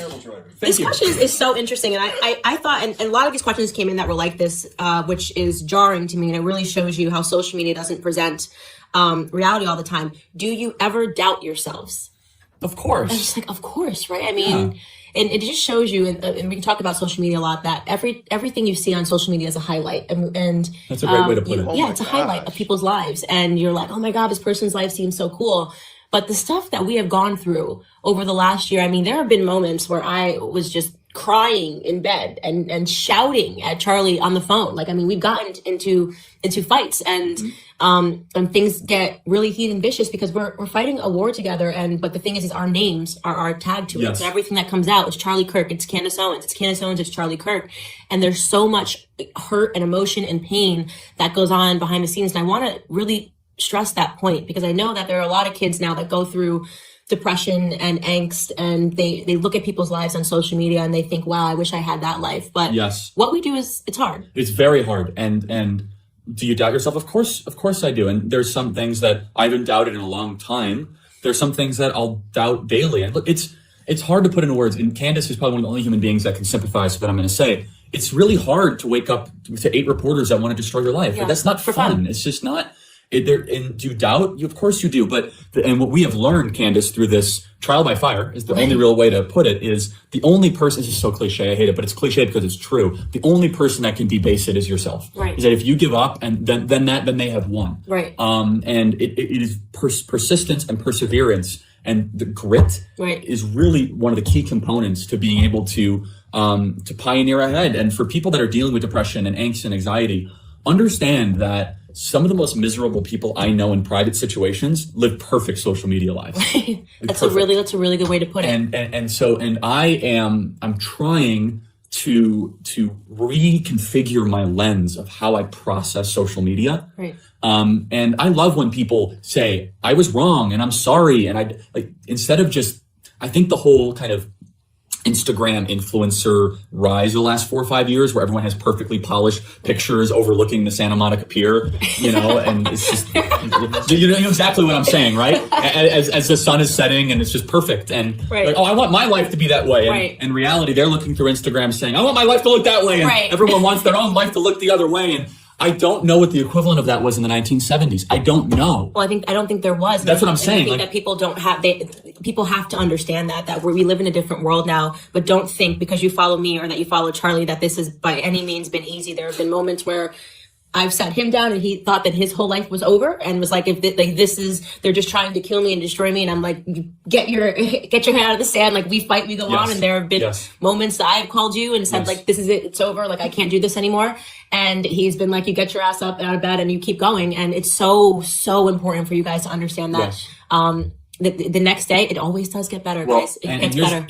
This question is so interesting. And I thought, and a lot of these questions came in that were like this, which is jarring to me. And it really shows you how social media doesn't present reality all the time. Do you ever doubt yourselves? Of course. I'm just like, of course, right? I mean, and it just shows you, and we can talk about social media a lot, that everything you see on social media is a highlight. And that's a great way to put it. Yeah, it's a highlight of people's lives. And you're like, oh my God, this person's life seems so cool. But the stuff that we have gone through over the last year, I mean, there have been moments where I was just crying in bed and shouting at Charlie on the phone. Like, I mean, we've gotten into fights and things get really heated and vicious because we're fighting a war together. But the thing is our names are tagged to it. Yes. So everything that comes out is Charlie Kirk. It's Candace Owens. It's Candace Owens. It's Charlie Kirk. And there's so much hurt and emotion and pain that goes on behind the scenes. And I want to really stress that point because I know that there are a lot of kids now that go through depression and angst, and they look at people's lives on social media and they think, wow, I wish I had that life. But yes, what we do it's hard. It's very hard. And do you doubt yourself? Of course I do. And there's some things that I haven't doubted in a long time. There's some things that I'll doubt daily. And look, it's hard to put into words. And Candace is probably one of the only human beings that can sympathize with what I'm going to say. It's really hard to wake up to 8 reporters that want to destroy your life. Yeah, that's not fun. It's just not. And do you doubt? Of course you do. But and what we have learned, Candace, through this trial by fire is the only real way to put it is the only person. This is so cliche. I hate it, but it's cliche because it's true. The only person that can debase it is yourself. Right. Is that if you give up and then they have won. Right. And it is persistence and perseverance and the grit. Right. Is really one of the key components to being able to pioneer ahead. And for people that are dealing with depression and angst and anxiety, understand that some of the most miserable people I know in private situations live perfect social media lives. That's a really good way to put it. And I'm trying to reconfigure my lens of how I process social media. Right. And I love when people say, I was wrong and I'm sorry. And instead of just, I think the whole kind of Instagram influencer rise the last 4 or 5 years where everyone has perfectly polished pictures overlooking the Santa Monica Pier, and it's just, you know exactly what I'm saying, right? As the sun is setting and it's just perfect. And like, oh, I want my life to be that way. And in reality, they're looking through Instagram saying, I want my life to look that way. And everyone wants their own life to look the other way. And I don't know what the equivalent of that was in the 1970s. I don't know. Well, I don't think there was. That's what I'm saying. I think that people have to understand that we live in a different world now, but don't think because you follow me or that you follow Charlie that this has by any means been easy. There have been moments where I've sat him down and he thought that his whole life was over and was like, they're just trying to kill me and destroy me. And I'm like, get your head out of the sand. Like we fight, we go on. And there have been moments that I've called you and said like, this is it. It's over. Like I can't do this anymore. And he's been like, you get your ass up out of bed and you keep going. And it's so, so important for you guys to understand that. The next day, it always does get better, guys. It gets better.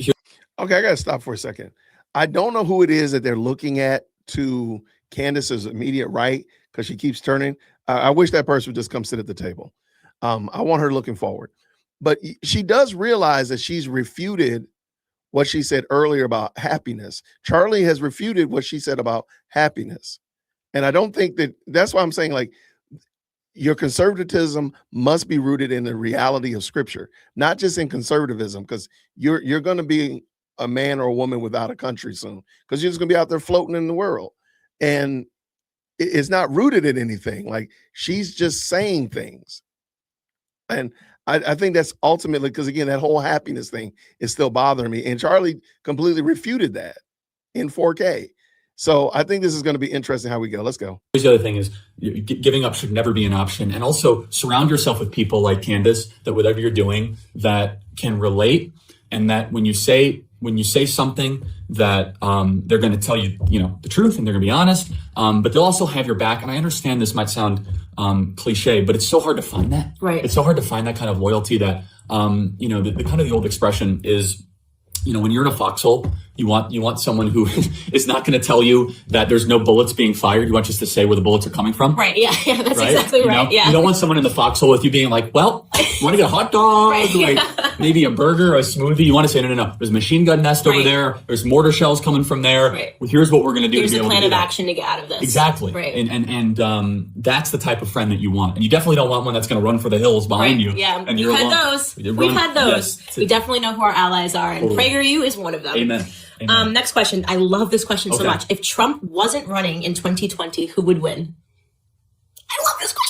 Okay. I got to stop for a second. I don't know who it is that they're looking at to Candace's immediate right, because she keeps turning. I wish that person would just come sit at the table. I want her looking forward. But she does realize that she's refuted what she said earlier about happiness. Charlie has refuted what she said about happiness. And I don't think that's why I'm saying like your conservatism must be rooted in the reality of scripture, not just in conservatism, because you're going to be a man or a woman without a country soon, because you're just going to be out there floating in the world. And it's not rooted in anything. Like she's just saying things. And I think that's ultimately, because again, that whole happiness thing is still bothering me. And Charlie completely refuted that in 4K. So I think this is going to be interesting how we go. Let's go. The other thing is giving up should never be an option. And also surround yourself with people like Candace that whatever you're doing that can relate. And that when you say something that they're going to tell you, the truth and they're going to be honest, but they'll also have your back. And I understand this might sound cliche, but it's so hard to find that. Right. It's so hard to find that kind of loyalty that, the kind of the old expression is, when you're in a foxhole, you want someone who is not going to tell you that there's no bullets being fired. You want just to say where the bullets are coming from. Right. Yeah. That's right? Exactly right. Yeah. You don't want someone in the foxhole with you being like, well, you want to get a hot dog, right. Like maybe a burger, or a smoothie. You want to say, no. There's a machine gun nest over there. There's mortar shells coming from there. Right. Well, here's what we're going to do. Here's to be a able plan to do of that. action to get out of this. Exactly. Right. And that's the type of friend that you want. And you definitely don't want one that's going to run for the hills behind you. Yeah. And We've had those. We've had those. Yes. We definitely know who our allies are. And PragerU is one of them. Amen. Next question. I love this question so much. If Trump wasn't running in 2020, who would win? I love this question.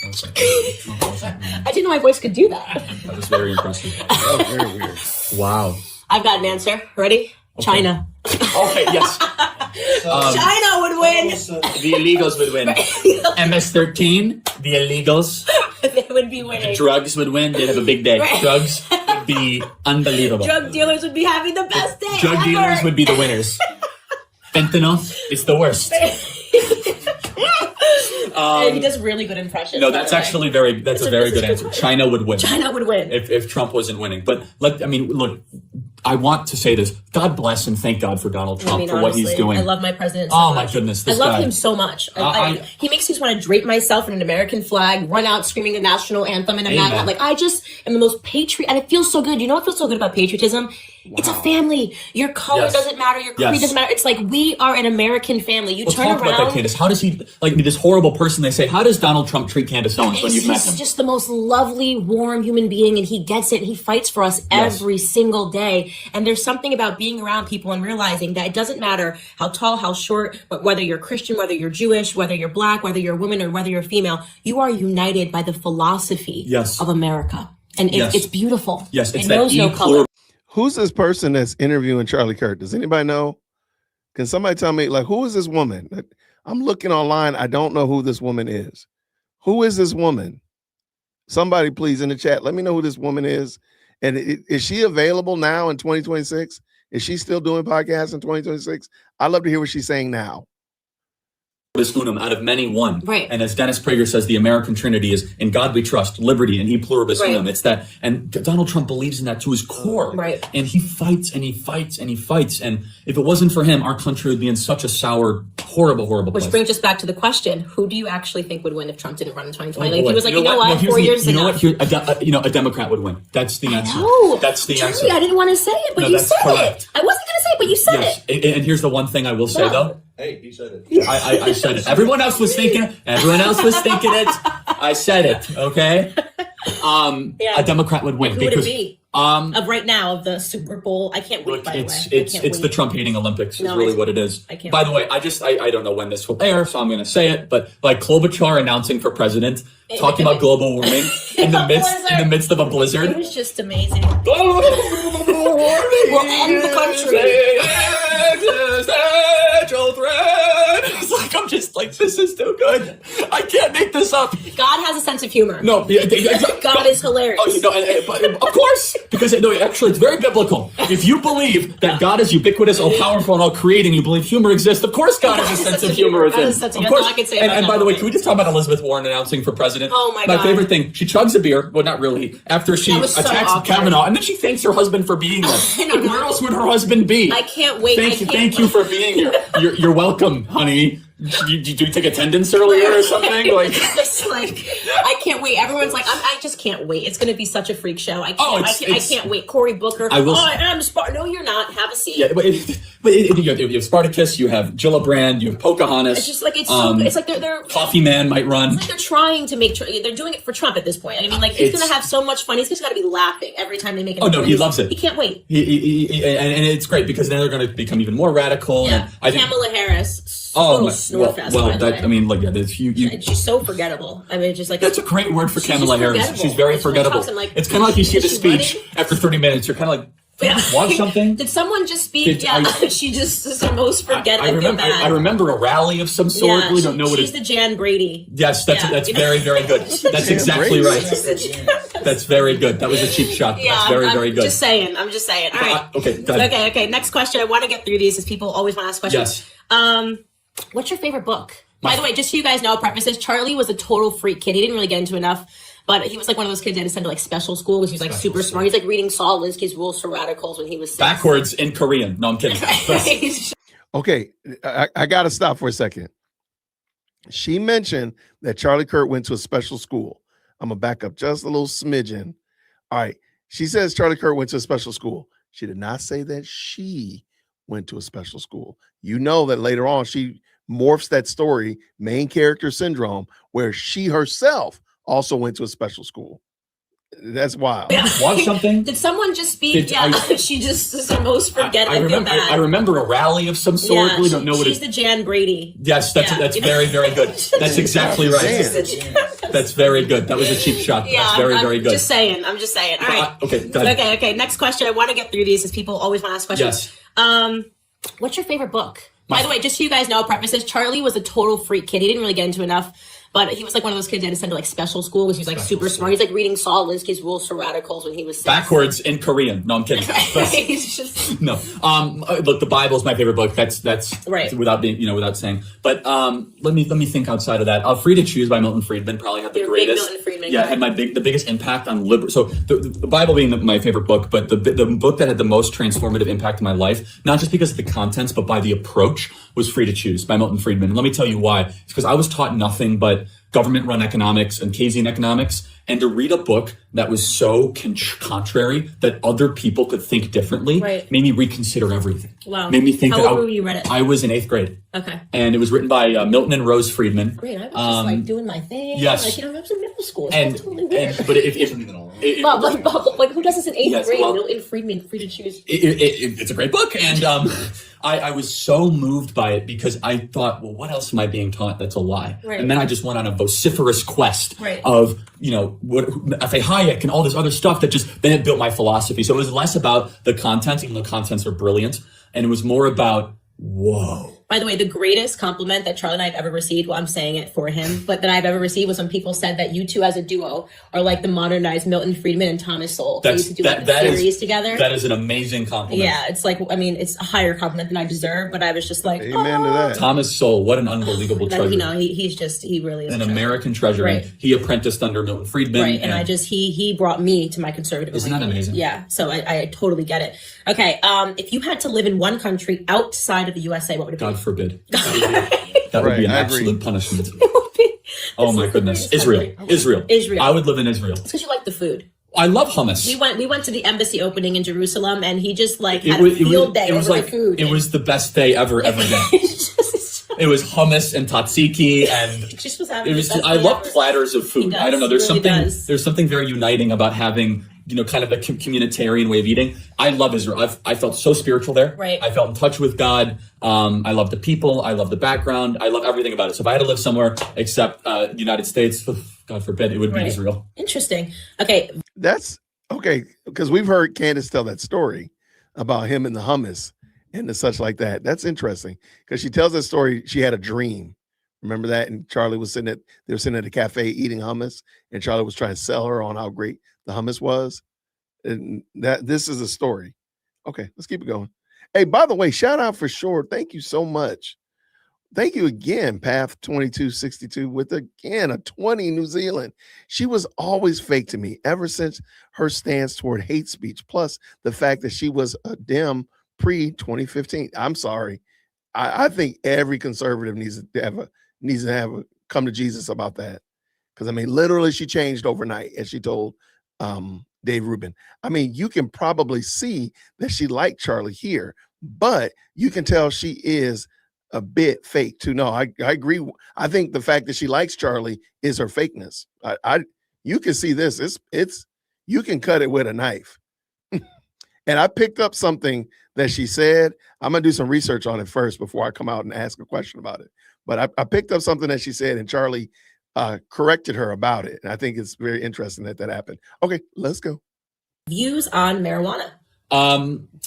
I didn't know my voice could do that. That was very impressive. That was very weird. Wow. I've got an answer. Ready? Okay. China. Okay, yes. China would win. The illegals would win. MS-13, the illegals. They would be winning. Drugs would win. They'd have a big day. Right. Drugs would be unbelievable. Drug dealers would be having the best day Drug dealers would be the winners. Fentanyl is the worst. He does really good impressions. No, that's actually that's a very good answer. China would win. China would win. If Trump wasn't winning. But look, I want to say this. God bless and thank God for Donald Trump for what he's doing. I love my president so much. my goodness. I love him so much. He makes me just want to drape myself in an American flag, run out screaming the national anthem, and I'm not like, I just am the most patriot. And it feels so good. You know what feels so good about patriotism? Wow. It's a family. Your color doesn't matter. Your creed doesn't matter. It's like we are an American family. You turn talk around. About that, Candace. How does he, this horrible person they say, how does Donald Trump treat Candace Owens when you've met him? He's just the most lovely, warm human being, and he gets it. He fights for us every single day. And there's something about being around people and realizing that it doesn't matter how tall, how short, but whether you're Christian, whether you're Jewish, whether you're Black, whether you're a woman, or whether you're female, you are united by the philosophy of America. And it's beautiful. Yes, it's it knows no color. Who's this person that's interviewing Charlie Kirk? Does anybody know? Can somebody tell me, who is this woman? I'm looking online. I don't know who this woman is. Who is this woman? Somebody please in the chat, let me know who this woman is. And is she available now in 2026? Is she still doing podcasts in 2026? I'd love to hear what she's saying now. Unum, out of many one. Right. And as Dennis Prager says, the American Trinity is in God we trust, liberty, and he pluribus unum. It's that, and Donald Trump believes in that to his core. Right. And he fights and he fights and he fights. And if it wasn't for him, our country would be in such a sour, horrible place. Which brings us back to the question: who do you actually think would win if Trump didn't run in 2020? He was like, you know what? 4 years ago, a Democrat would win. That's the answer. That's the answer. I didn't want to say it, but you said it. I wasn't going to say it, but you said it. And here's the one thing I will say though. Hey, he said it. I said it. Everyone else was thinking it. I said it. Okay. a Democrat would win. Who would it be? Of right now, of the Super Bowl, I can't wait. By the way, it's the Trump hating Olympics. Is really what it is. I can't. By the way, I don't know when this will air, so I'm going to say it. But like Klobuchar announcing for president, talking about global warming in the midst of a blizzard. It was just amazing. We'll end the country. It's like I'm just like, this is too good. I can't make this up. God has a sense of humor. No, God is hilarious. Oh, but of course, because actually, it's very biblical. If you believe that God is ubiquitous, all powerful, and all creating, you believe humor exists. Of course, God has a sense of humor within. Of course. I can say and by the way, can we just talk about Elizabeth Warren announcing for president? Oh my God! My favorite thing. She chugs a beer. Well, not really. After she attacks Kavanaugh, and then she thanks her husband for being there. Like, where else would her husband be? I can't wait. Thank you for being here. You're welcome, honey. Did you take attendance earlier or something? Like, just like, I can't wait. Everyone's like, I just can't wait. It's going to be such a freak show. I can't wait. Cory Booker. I am No, you're not. Have a seat. Yeah, but you have Spartacus. You have Gilla Brand. You have Pocahontas. It's just like it's like they're Coffee Man might run. It's like they're trying to make. They're doing it for Trump at this point. I mean, like he's going to have so much fun. He's just got to be laughing every time they make it. Oh no, he loves it. He can't wait. And it's great because then they're going to become even more radical. Yeah. And I think Kamala Harris. She's so forgettable. I mean, just like that's a great word for Kamala Harris. She's very forgettable. It's kind of like you see the speech after 30 minutes. You're kind of like, watch something. Did someone just speak? She just is the most forgettable. I remember a rally of some sort. Really don't know what it is. She's the Jan Brady. Yes, that's very, very good. That's exactly right. That's very good. That was a cheap shot. That's very good. I'm just saying. All right. Okay. Next question. I want to get through these because people always want to ask questions. Yes. What's your favorite book? By the way, just so you guys know, prefaces, Charlie was a total freak kid. He didn't really get into enough, but he was like one of those kids that had to send to like special school because he was like super smart. He's like reading Saul Alinsky's Rules for Radicals when he was 6. Backwards in Korean. No, I'm kidding. Okay, I got to stop for a second. She mentioned that Charlie Kirk went to a special school. I'm going to back up just a little smidgen. All right. She says Charlie Kirk went to a special school. She did not say that she went to a special school. You know that later on she morphs that story, main character syndrome, where she herself also went to a special school. That's wild. Want something? Did someone just speak? She just is the most forgettable. I remember a rally of some sort. Really don't know what it is. She's the Jan Brady. Yes, that's very, very good. That's exactly right. That's very good. That was a cheap shot. That's very good. I'm just saying. All right. Okay. Next question. I want to get through these because people always want to ask questions. Yes. What's your favorite book? By the way, just so you guys know, prefaces, Charlie was a total freak kid. He didn't really get into enough, but he was like one of those kids that had to send to like special school because he was like super smart. He's like reading Saul Alinsky's Rules for Radicals when he was 6. Backwards in Korean. No, I'm kidding. No. Look, the Bible is my favorite book. That's right. Without saying. But let me think outside of that. Free to Choose by Milton Friedman probably had the greatest. Milton Friedman. Yeah, had the biggest impact on liberal. So the Bible being my favorite book, but the book that had the most transformative impact in my life, not just because of the contents, but by the approach, was Free to Choose by Milton Friedman. And let me tell you why. It's because I was taught nothing but government-run economics and Keynesian economics, and to read a book that was so contrary that other people could think differently made me reconsider everything. Wow. Made me think. How old were you read it? I was in 8th grade. Okay. And it was written by Milton and Rose Friedman. Great. I was just like doing my thing. Yes. Like, I was in middle school. And totally weird. But like who does this in 8th grade? Milton Friedman, Free to Choose. It's a great book, and I was so moved by it because I thought, well, what else am I being taught that's a lie? Right. And then I just went on a vociferous quest of, what F.A. Hayek and all this other stuff that then it built my philosophy. So it was less about the content, even though the contents are brilliant, and it was more about, whoa. By the way, the greatest compliment that Charlie and I have ever received, well, I'm saying it for him, but that I've ever received was when people said that you two as a duo are like the modernized Milton Friedman and Thomas Sowell. They used to do a series together. That is an amazing compliment. Yeah, it's like, I mean, it's a higher compliment than I deserve, but I was just like, amen to that. Thomas Sowell, what an unbelievable treasure. He really is an American treasure. Right. He apprenticed under Milton Friedman. Right, and he brought me to my conservative. Isn't that amazing? Yeah, so I totally get it. Okay, if you had to live in one country outside of the USA, what would it be? God forbid. That would be an absolute punishment. Oh my goodness. Israel. I would live in Israel. It's because you like the food. I love hummus. We went to the embassy opening in Jerusalem, and he just had a field day over the food. It was the best day ever day. It was hummus and tzatziki, and it was. I love platters of food. I don't know. There's something very uniting about having, kind of a communitarian way of eating. I love Israel. I felt so spiritual there. Right. I felt in touch with God. I love the people. I love the background. I love everything about it. So if I had to live somewhere except the United States, God forbid, it would be Israel. Interesting. Okay. That's okay, because we've heard Candace tell that story about him and the hummus and the such like that. That's interesting, because she tells that story. She had a dream. Remember that? And Charlie was they were sitting at a cafe eating hummus, and Charlie was trying to sell her on how great the hummus was. And this is a story. Okay, let's keep it going. Hey, by the way, shout out for sure. Thank you so much. Thank you again, Path 2262, with again a 20 New Zealand. She was always fake to me ever since her stance toward hate speech, plus the fact that she was a Dem pre-2015. I'm sorry. I think every conservative needs to have a come to Jesus about that. Because I mean, literally, she changed overnight, as she told Dave Rubin. I mean, you can probably see that she liked Charlie here, but you can tell she is a bit fake too. No, I agree. I think the fact that she likes Charlie is her fakeness. You can see this. It's you can cut it with a knife. And I picked up something that she said. I'm gonna do some research on it first before I come out and ask a question about it. But I picked up something that she said, and Charlie corrected her about it. And I think it's very interesting that happened. Okay, let's go. Views on marijuana.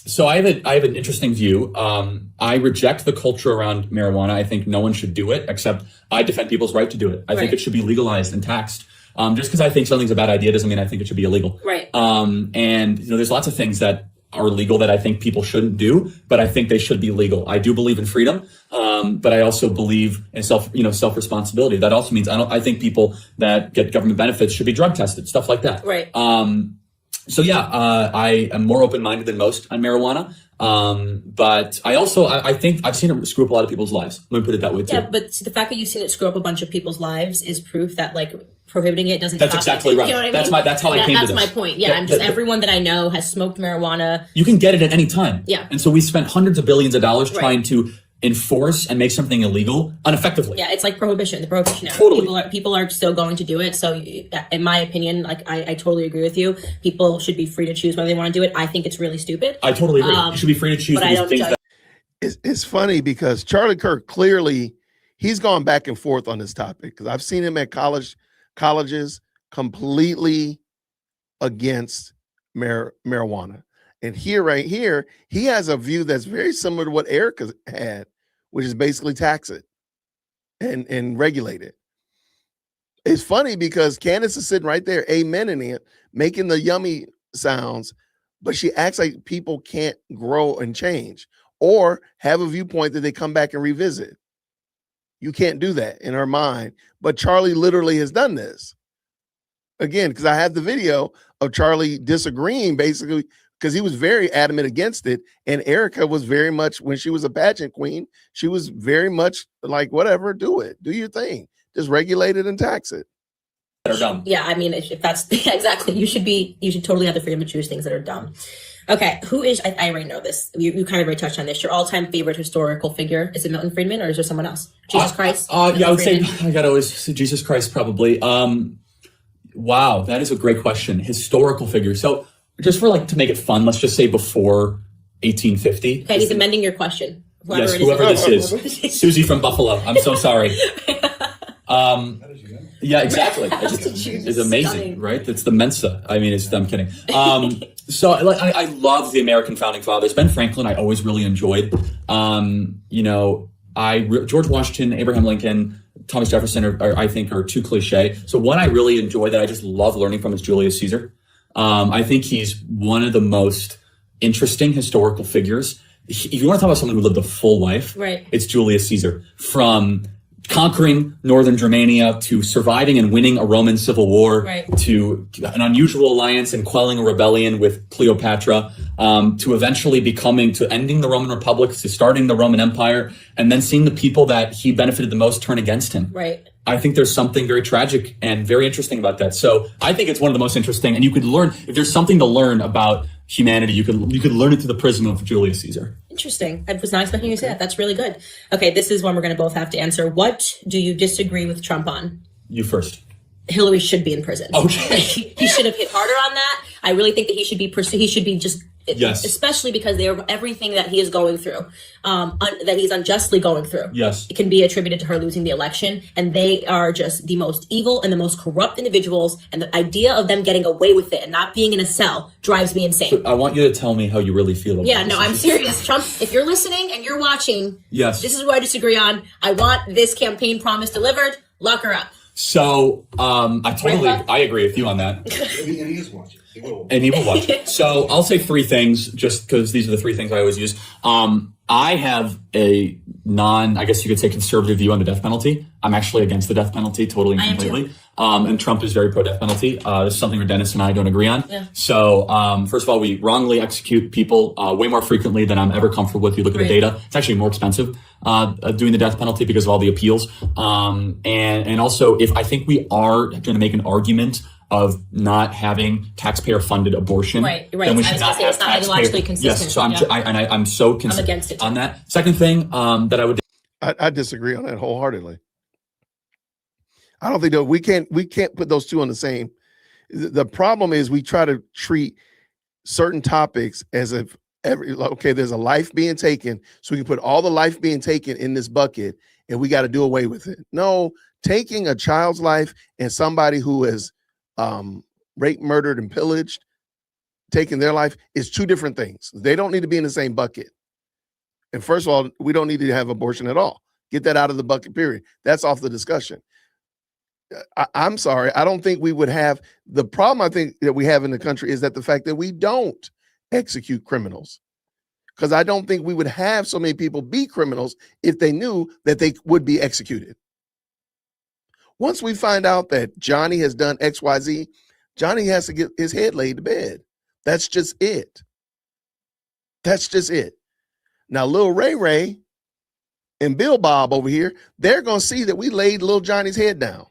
So I have an interesting view. I reject the culture around marijuana. I think no one should do it, except I defend people's right to do it. I think it should be legalized and taxed. Just because I think something's a bad idea doesn't mean I think it should be illegal. Right. And there's lots of things that are legal that I think people shouldn't do, but I think they should be legal. I do believe in freedom, but I also believe in self-responsibility. That also means I think people that get government benefits should be drug tested, stuff like that. Right. So yeah, I am more open-minded than most on marijuana. But I think I've seen it screw up a lot of people's lives. Let me put it that way too. Yeah, but the fact that you've seen it screw up a bunch of people's lives is proof that prohibiting it doesn't. That's exactly right. You know what I mean? That's how I came to this. That's my point. Yeah, everyone that I know has smoked marijuana. You can get it at any time. Yeah. And so we spent hundreds of billions of dollars trying to enforce and make something illegal ineffectively. Yeah, it's like prohibition. The prohibition era. Totally. People are still going to do it. So in my opinion, I totally agree with you. People should be free to choose whether they want to do it. I think it's really stupid. I totally agree. You should be free to choose these things. It's funny because Charlie Kirk clearly he's gone back and forth on this topic, because I've seen him at colleges completely against marijuana. And right here, he has a view that's very similar to what Erica had, which is basically tax it and regulate it. It's funny because Candace is sitting right there, amening it, making the yummy sounds, but she acts like people can't grow and change or have a viewpoint that they come back and revisit. You can't do that in her mind. But Charlie literally has done this. Again, because I have the video of Charlie disagreeing basically, because he was very adamant against it. And Erica was very much, when she was a pageant queen, she was very much like, whatever, do it. Do your thing. Just regulate it and tax it. That are dumb. Yeah, I mean, if that's exactly, you should totally have the freedom to choose things that are dumb. Okay, who is, I already know this. You kind of already touched on this. Your all-time favorite historical figure, is it Milton Friedman or is there someone else? Jesus Christ? Yeah, I would say, I gotta always say Jesus Christ probably. Wow, that is a great question. Historical figure. So just to make it fun, let's just say before 1850. Okay, he's amending your question. Whoever this is. Susie from Buffalo. I'm so sorry. Yeah, exactly. It's amazing, stunning. Right? It's the Mensa. I mean, I'm kidding. So I love the American founding fathers. Ben Franklin, I always really enjoyed. George Washington, Abraham Lincoln, Thomas Jefferson I think are too cliche. So one I really enjoy that I just love learning from is Julius Caesar. I think he's one of the most interesting historical figures. If you want to talk about someone who lived a full life, right, it's Julius Caesar. From conquering northern Germania to surviving and winning a Roman civil war, right, to an unusual alliance and quelling a rebellion with Cleopatra, to eventually to ending the Roman Republic, to starting the Roman Empire, and then seeing the people that he benefited the most turn against him. Right. I think there's something very tragic and very interesting about that. So I think it's one of the most interesting, and you could learn, if there's something to learn about humanity, you could learn it through the prism of Julius Caesar. Interesting. I was not expecting you to say that. That's really good. Okay, this is one we're going to both have to answer. What do you disagree with Trump on? You first. Hillary should be in prison. Okay. He should have hit harder on that. I really think that he should be pursued. He should be just, yes. Especially because everything that he is going through, that he's unjustly going through. Yes. It can be attributed to her losing the election. And they are just the most evil and the most corrupt individuals. And the idea of them getting away with it and not being in a cell drives me insane. So I want you to tell me how you really feel about this. I'm serious. Trump, if you're listening and you're watching, yes, this is what I disagree on. I want this campaign promise delivered. Lock her up. So I agree with you on that. And he is watching. And he will watch it. So I'll say three things, just because these are the three things I always use. I have a I guess you could say, conservative view on the death penalty. I'm actually against the death penalty totally and completely. And Trump is very pro-death penalty. This is something where Dennis and I don't agree on. Yeah. So first of all, we wrongly execute people way more frequently than I'm ever comfortable with. You look at the data. It's actually more expensive doing the death penalty because of all the appeals. And also, if I think we are going to make an argument of not having taxpayer-funded abortion, then we should not have taxpayer. Consistent. Yes, so I'm so I'm against it on that. Second thing that I would, I disagree on that wholeheartedly. I don't think that we can't put those two on the same. The problem is we try to treat certain topics as if there's a life being taken, so we can put all the life being taken in this bucket, and we got to do away with it. No, taking a child's life and somebody who has raped, murdered, and pillaged, taking their life is two different things. They don't need to be in the same bucket. And first of all, we don't need to have abortion at all. Get that out of the bucket, period. That's off the discussion. I'm sorry. I don't think we would have the problem. I think that we have in the country is that the fact that we don't execute criminals, because I don't think we would have so many people be criminals if they knew that they would be executed. Once we find out that Johnny has done XYZ, Johnny has to get his head laid to bed. That's just it. That's just it. Now, Lil Ray and Bill Bob over here, they're going to see that we laid little Johnny's head down.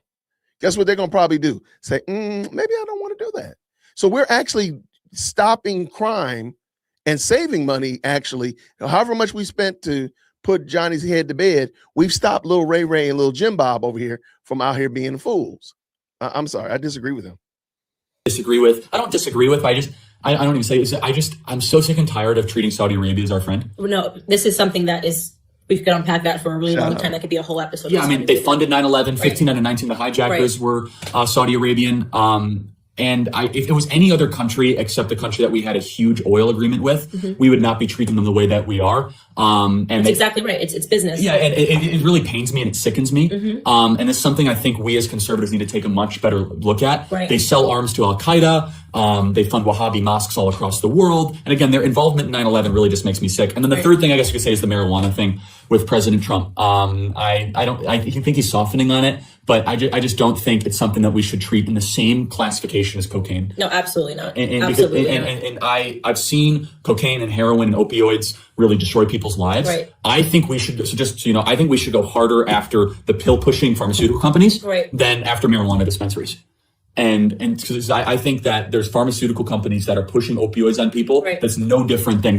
Guess what they're going to probably do? Say, maybe I don't want to do that. So we're actually stopping crime and saving money, actually. However much we spent to put Johnny's head to bed, we've stopped Lil Ray and Lil Jim Bob over here from out here being fools. I'm sorry. I disagree with him. I don't disagree with, I don't even say this. I'm so sick and tired of treating Saudi Arabia as our friend. No, this is something that is, we could unpack that for a really long time. That could be a whole episode. Yeah, I mean, they funded 9/11, 15 out of 19 of the hijackers were Saudi Arabian. And if it was any other country except the country that we had a huge oil agreement with, we would not be treating them the way that we are. And that's exactly right. It's business. Yeah, and it really pains me and it sickens me. And it's something I think we as conservatives need to take a much better look at. They sell arms to Al-Qaeda. They fund Wahhabi mosques all across the world. And again, their involvement in 9/11 really just makes me sick. And then the third thing I guess you could say is the marijuana thing with President Trump. I think he's softening on it, but I just don't think it's something that we should treat in the same classification as cocaine. No, absolutely not. And I've seen cocaine and heroin and opioids really destroy people's lives. I think we should, I think we should go harder after the pill pushing pharmaceutical companies than after marijuana dispensaries. And because I think that there's pharmaceutical companies that are pushing opioids on people. That's no different than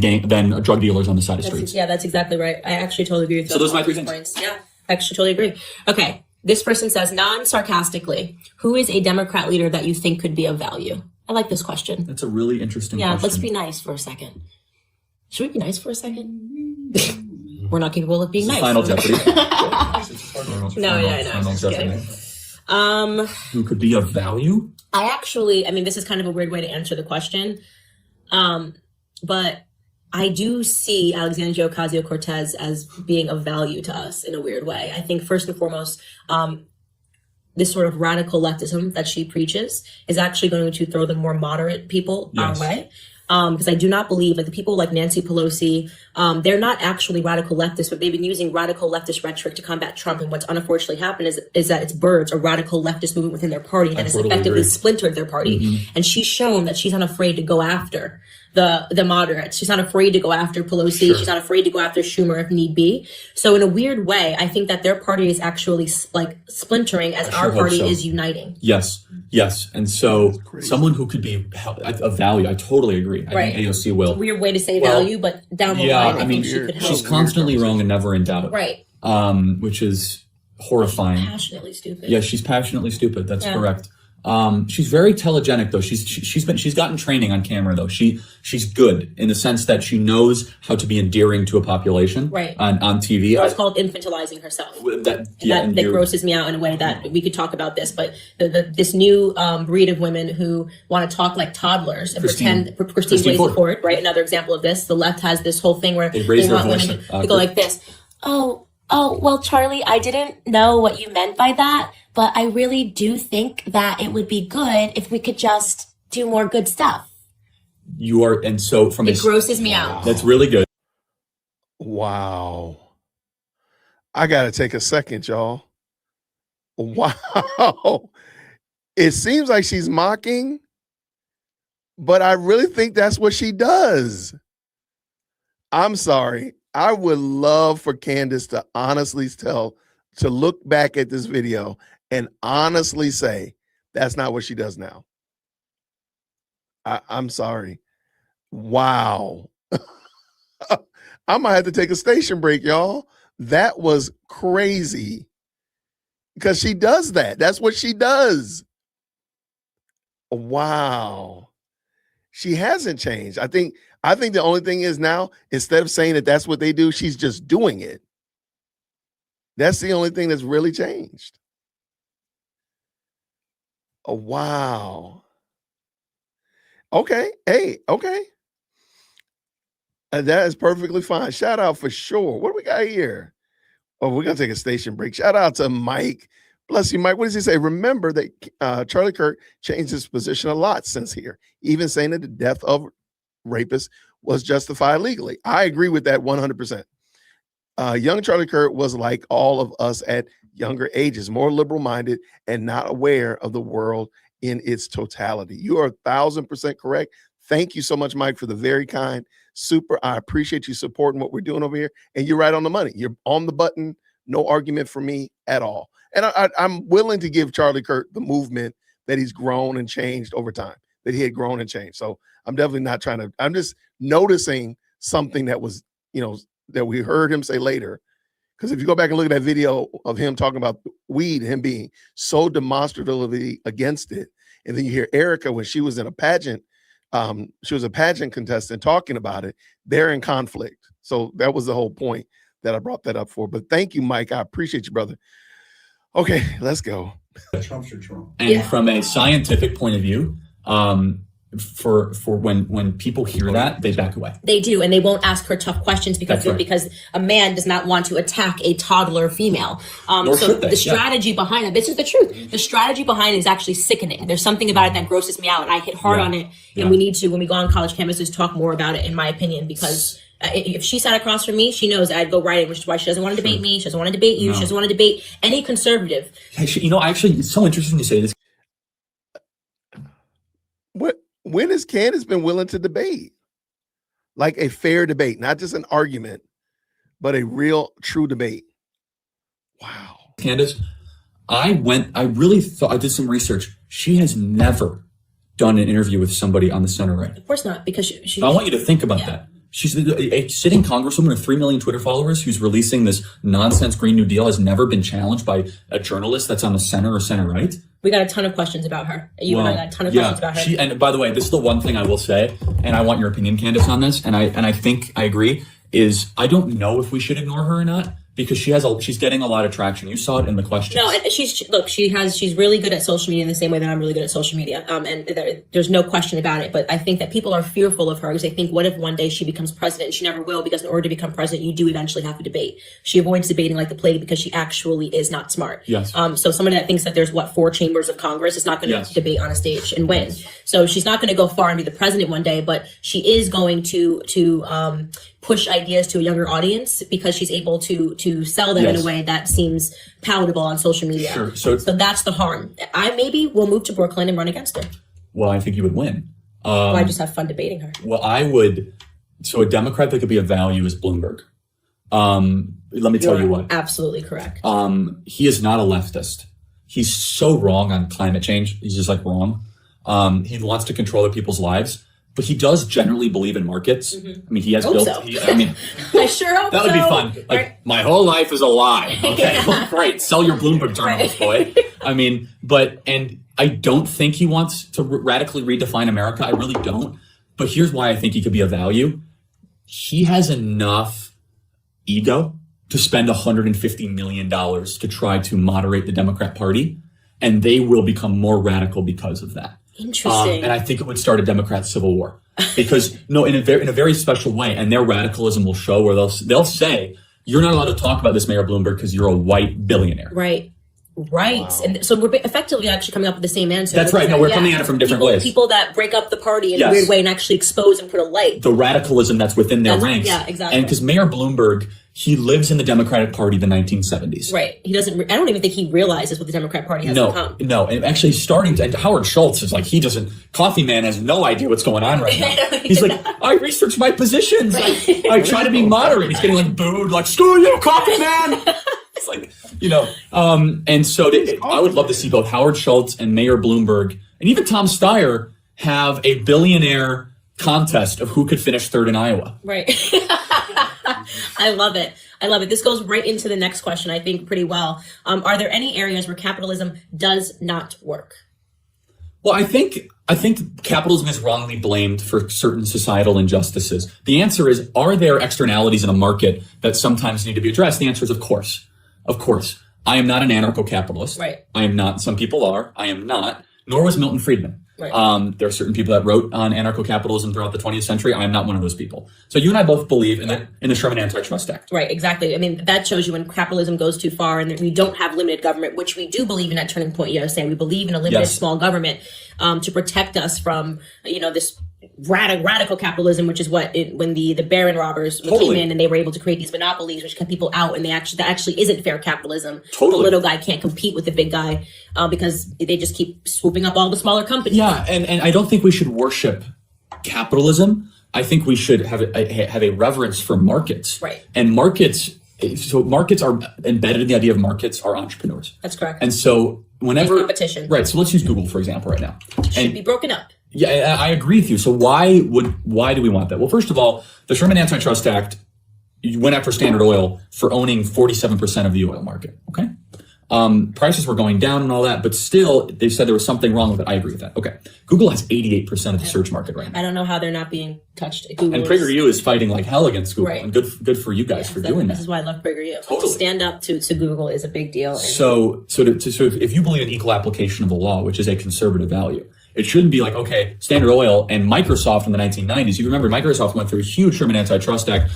drug dealers on the side of streets. Yeah, that's exactly right. I actually totally agree with you. So those are my 3 things. Yeah, I actually totally agree. Okay. This person says, non-sarcastically, who is a Democrat leader that you think could be of value? I like this question. That's a really interesting question. Yeah, let's be nice for a second. Should we be nice for a second? We're not capable of being nice. Final Jeopardy. No. Who could be of value? I mean, this is kind of a weird way to answer the question. But I do see Alexandria Ocasio-Cortez as being of value to us in a weird way. I think first and foremost, this sort of radical leftism that she preaches is actually going to throw the more moderate people our way. Because I do not believe, like the people like Nancy Pelosi, they're not actually radical leftists, but they've been using radical leftist rhetoric to combat Trump. And what's unfortunately happened is that it's birds, a radical leftist movement within their party that has effectively splintered their party. And she's shown that she's unafraid to go after the moderates. She's not afraid to go after Pelosi. Sure. She's not afraid to go after Schumer if need be. So in a weird way, I think that their party is actually like splintering as our party is uniting. Yes. And so someone who could be of value, I totally agree. I think AOC will. It's a weird way to say value, but down the line, I think she could help. She's constantly wrong and never in doubt. Right. Which is horrifying. Passionately stupid. Yeah, she's passionately stupid. That's correct. She's very telegenic though. She's gotten training on camera though. She's good in the sense that she knows how to be endearing to a population on TV. It's called infantilizing herself. That grosses me out in a way that we could talk about this, but this new breed of women who want to talk like toddlers and pretend Christine Blasey Ford, right? Another example of this. The left has this whole thing where they want women to go like this. Oh, well, Charlie, I didn't know what you meant by that, but I really do think that it would be good if we could just do more good stuff. It grosses me out. That's really good. Wow. I got to take a second, y'all. Wow. It seems like she's mocking, but I really think that's what she does. I'm sorry. I would love for Candace to honestly to look back at this video and honestly say, that's not what she does now. I'm sorry. Wow. I might have to take a station break, y'all. That was crazy. Because she does that. That's what she does. Wow. She hasn't changed. I think the only thing is now, instead of saying that that's what they do, she's just doing it. That's the only thing that's really changed. Oh, wow. Okay. Hey, okay. That is perfectly fine. Shout out for sure. What do we got here? Oh, we're going to take a station break. Shout out to Mike. Bless you, Mike. What does he say? Remember that Charlie Kirk changed his position a lot since here, even saying that the death of rapists was justified legally. I agree with that 100%. Young Charlie Kirk was like all of us at younger ages, more liberal-minded and not aware of the world in its totality. You are 1,000% correct. Thank you so much, Mike, for the very kind. Super. I appreciate you supporting what we're doing over here. And you're right on the money. You're on the button. No argument for me at all. And I'm willing to give Charlie Kirk the movement that he's grown and changed over time, that he had grown and changed. So I'm definitely not trying to, I'm just noticing something that was, that we heard him say later. Because if you go back and look at that video of him talking about weed, him being so demonstratively against it, and then you hear Erica when she was in a pageant, she was a pageant contestant talking about it, they're in conflict. So that was the whole point that I brought that up for. But thank you, Mike. I appreciate you, brother. Okay, let's go. Trump's your Trump. And from a scientific point of view, for when people hear that, they back away. They do, and they won't ask her tough questions because a man does not want to attack a toddler female. So the strategy behind it, this is the truth. The strategy behind it is actually sickening. There's something about it that grosses me out, and I hit hard on it. And we need to, when we go on college campuses, talk more about it, in my opinion, because if she sat across from me, she knows I'd go right in, which is why she doesn't want to debate me. She doesn't want to debate you. No. She doesn't want to debate any conservative. Actually, it's so interesting you say this. When has Candace been willing to debate? Like a fair debate, not just an argument, but a real, true debate. Wow. Candace, I did some research. She has never done an interview with somebody on the center right. Of course not, because I want you to think about that. She's a sitting congresswoman with 3 million Twitter followers who's releasing this nonsense Green New Deal, has never been challenged by a journalist that's on the center or center right. We got a ton of questions about her. And I got a ton of questions about her. And by the way, this is the one thing I will say, and I want your opinion, Candace, on this, and I think I agree, is I don't know if we should ignore her or not, because she's getting a lot of traction. You saw it in the questions. No, and she's really good at social media in the same way that I'm really good at social media. And there's no question about it. But I think that people are fearful of her because they think, what if one day she becomes president? And she never will, because in order to become president, you do eventually have to debate. She avoids debating like the plague because she actually is not smart. Yes. So somebody that thinks that there's 4 chambers of Congress is not going to debate on a stage and win. So she's not going to go far and be the president one day, but she is going to push ideas to a younger audience because she's able to sell them in a way that seems palatable on social media. Sure. So that's the harm. I maybe will move to Brooklyn and run against her. Well, I think you would win. I just have fun debating her. Well, so a Democrat that could be of value is Bloomberg. Let me tell you what. Absolutely correct. He is not a leftist. He's so wrong on climate change. He's just like wrong. He wants to control other people's lives, but he does generally believe in markets. I mean, he has built. So. I sure hope that would be fun. Like my whole life is a lie. Okay, well, great. Sell your Bloomberg terminals, boy. I mean, and I don't think he wants to radically redefine America. I really don't. But here's why I think he could be of value. He has enough ego to spend $150 million to try to moderate the Democrat Party, and they will become more radical because of that. Interesting. And I think it would start a Democrat civil war because in a very special way, and their radicalism will show where they'll say, you're not allowed to talk about this, Mayor Bloomberg, because you're a white billionaire. Right. Wow. And so we're effectively actually coming up with the same answer. That's right. No, we're coming at it from different ways. People that break up the party in a weird way and actually expose and put a light. The radicalism that's within their ranks. Yeah, exactly. And because Mayor Bloomberg, he lives in the Democratic Party, the 1970s. Right. He doesn't, I don't even think he realizes what the Democratic Party has become. No. And actually and Howard Schultz is like, Coffee Man has no idea what's going on right now. He's like, I research my positions. I try to be moderate. He's getting like booed, like, screw you, Coffee Man. It's like, and so I would love to see both Howard Schultz and Mayor Bloomberg and even Tom Steyer have a billionaire contest of who could finish third in Iowa. Right. I love it. This goes right into the next question, I think, pretty well. Are there any areas where capitalism does not work? Well, I think capitalism is wrongly blamed for certain societal injustices. The answer is, are there externalities in a market that sometimes need to be addressed? The answer is, of course. Of course. I am not an anarcho-capitalist. Right. I am not. Some people are. I am not. Nor was Milton Friedman. Right. There are certain people that wrote on anarcho-capitalism throughout the 20th century. I am not one of those people. So you and I both believe in the Sherman Antitrust Act. Right, exactly. I mean, that shows you when capitalism goes too far and that we don't have limited government, which we do believe in at Turning Point USA. We believe in a limited small government to protect us from, this radical capitalism, which is when the Baron robbers came in and they were able to create these monopolies, which kept people out, and that actually isn't fair capitalism. The little guy can't compete with the big guy because they just keep swooping up all the smaller companies. Yeah, and I don't think we should worship capitalism. I think we should have a reverence for markets. Right. And markets are embedded in the idea of markets are entrepreneurs. That's correct. And so whenever competition. Right. So let's use Google, for example, right now. It should be broken up. Yeah, I agree with you. So why do we want that? Well, first of all, the Sherman Antitrust Act went after Standard Oil for owning 47% of the oil market. Okay. Prices were going down and all that, but still they said there was something wrong with it. I agree with that. Okay. Google has 88% of the search market right now. I don't know how they're not being touched. And PragerU is fighting like hell against Google. Right. And good for you guys for doing that. This is why I love PragerU. Totally. To stand up to Google is a big deal. So if you believe in equal application of the law, which is a conservative value, it shouldn't be like, okay, Standard Oil and Microsoft in the 1990s. You remember Microsoft went through a huge Sherman Antitrust Act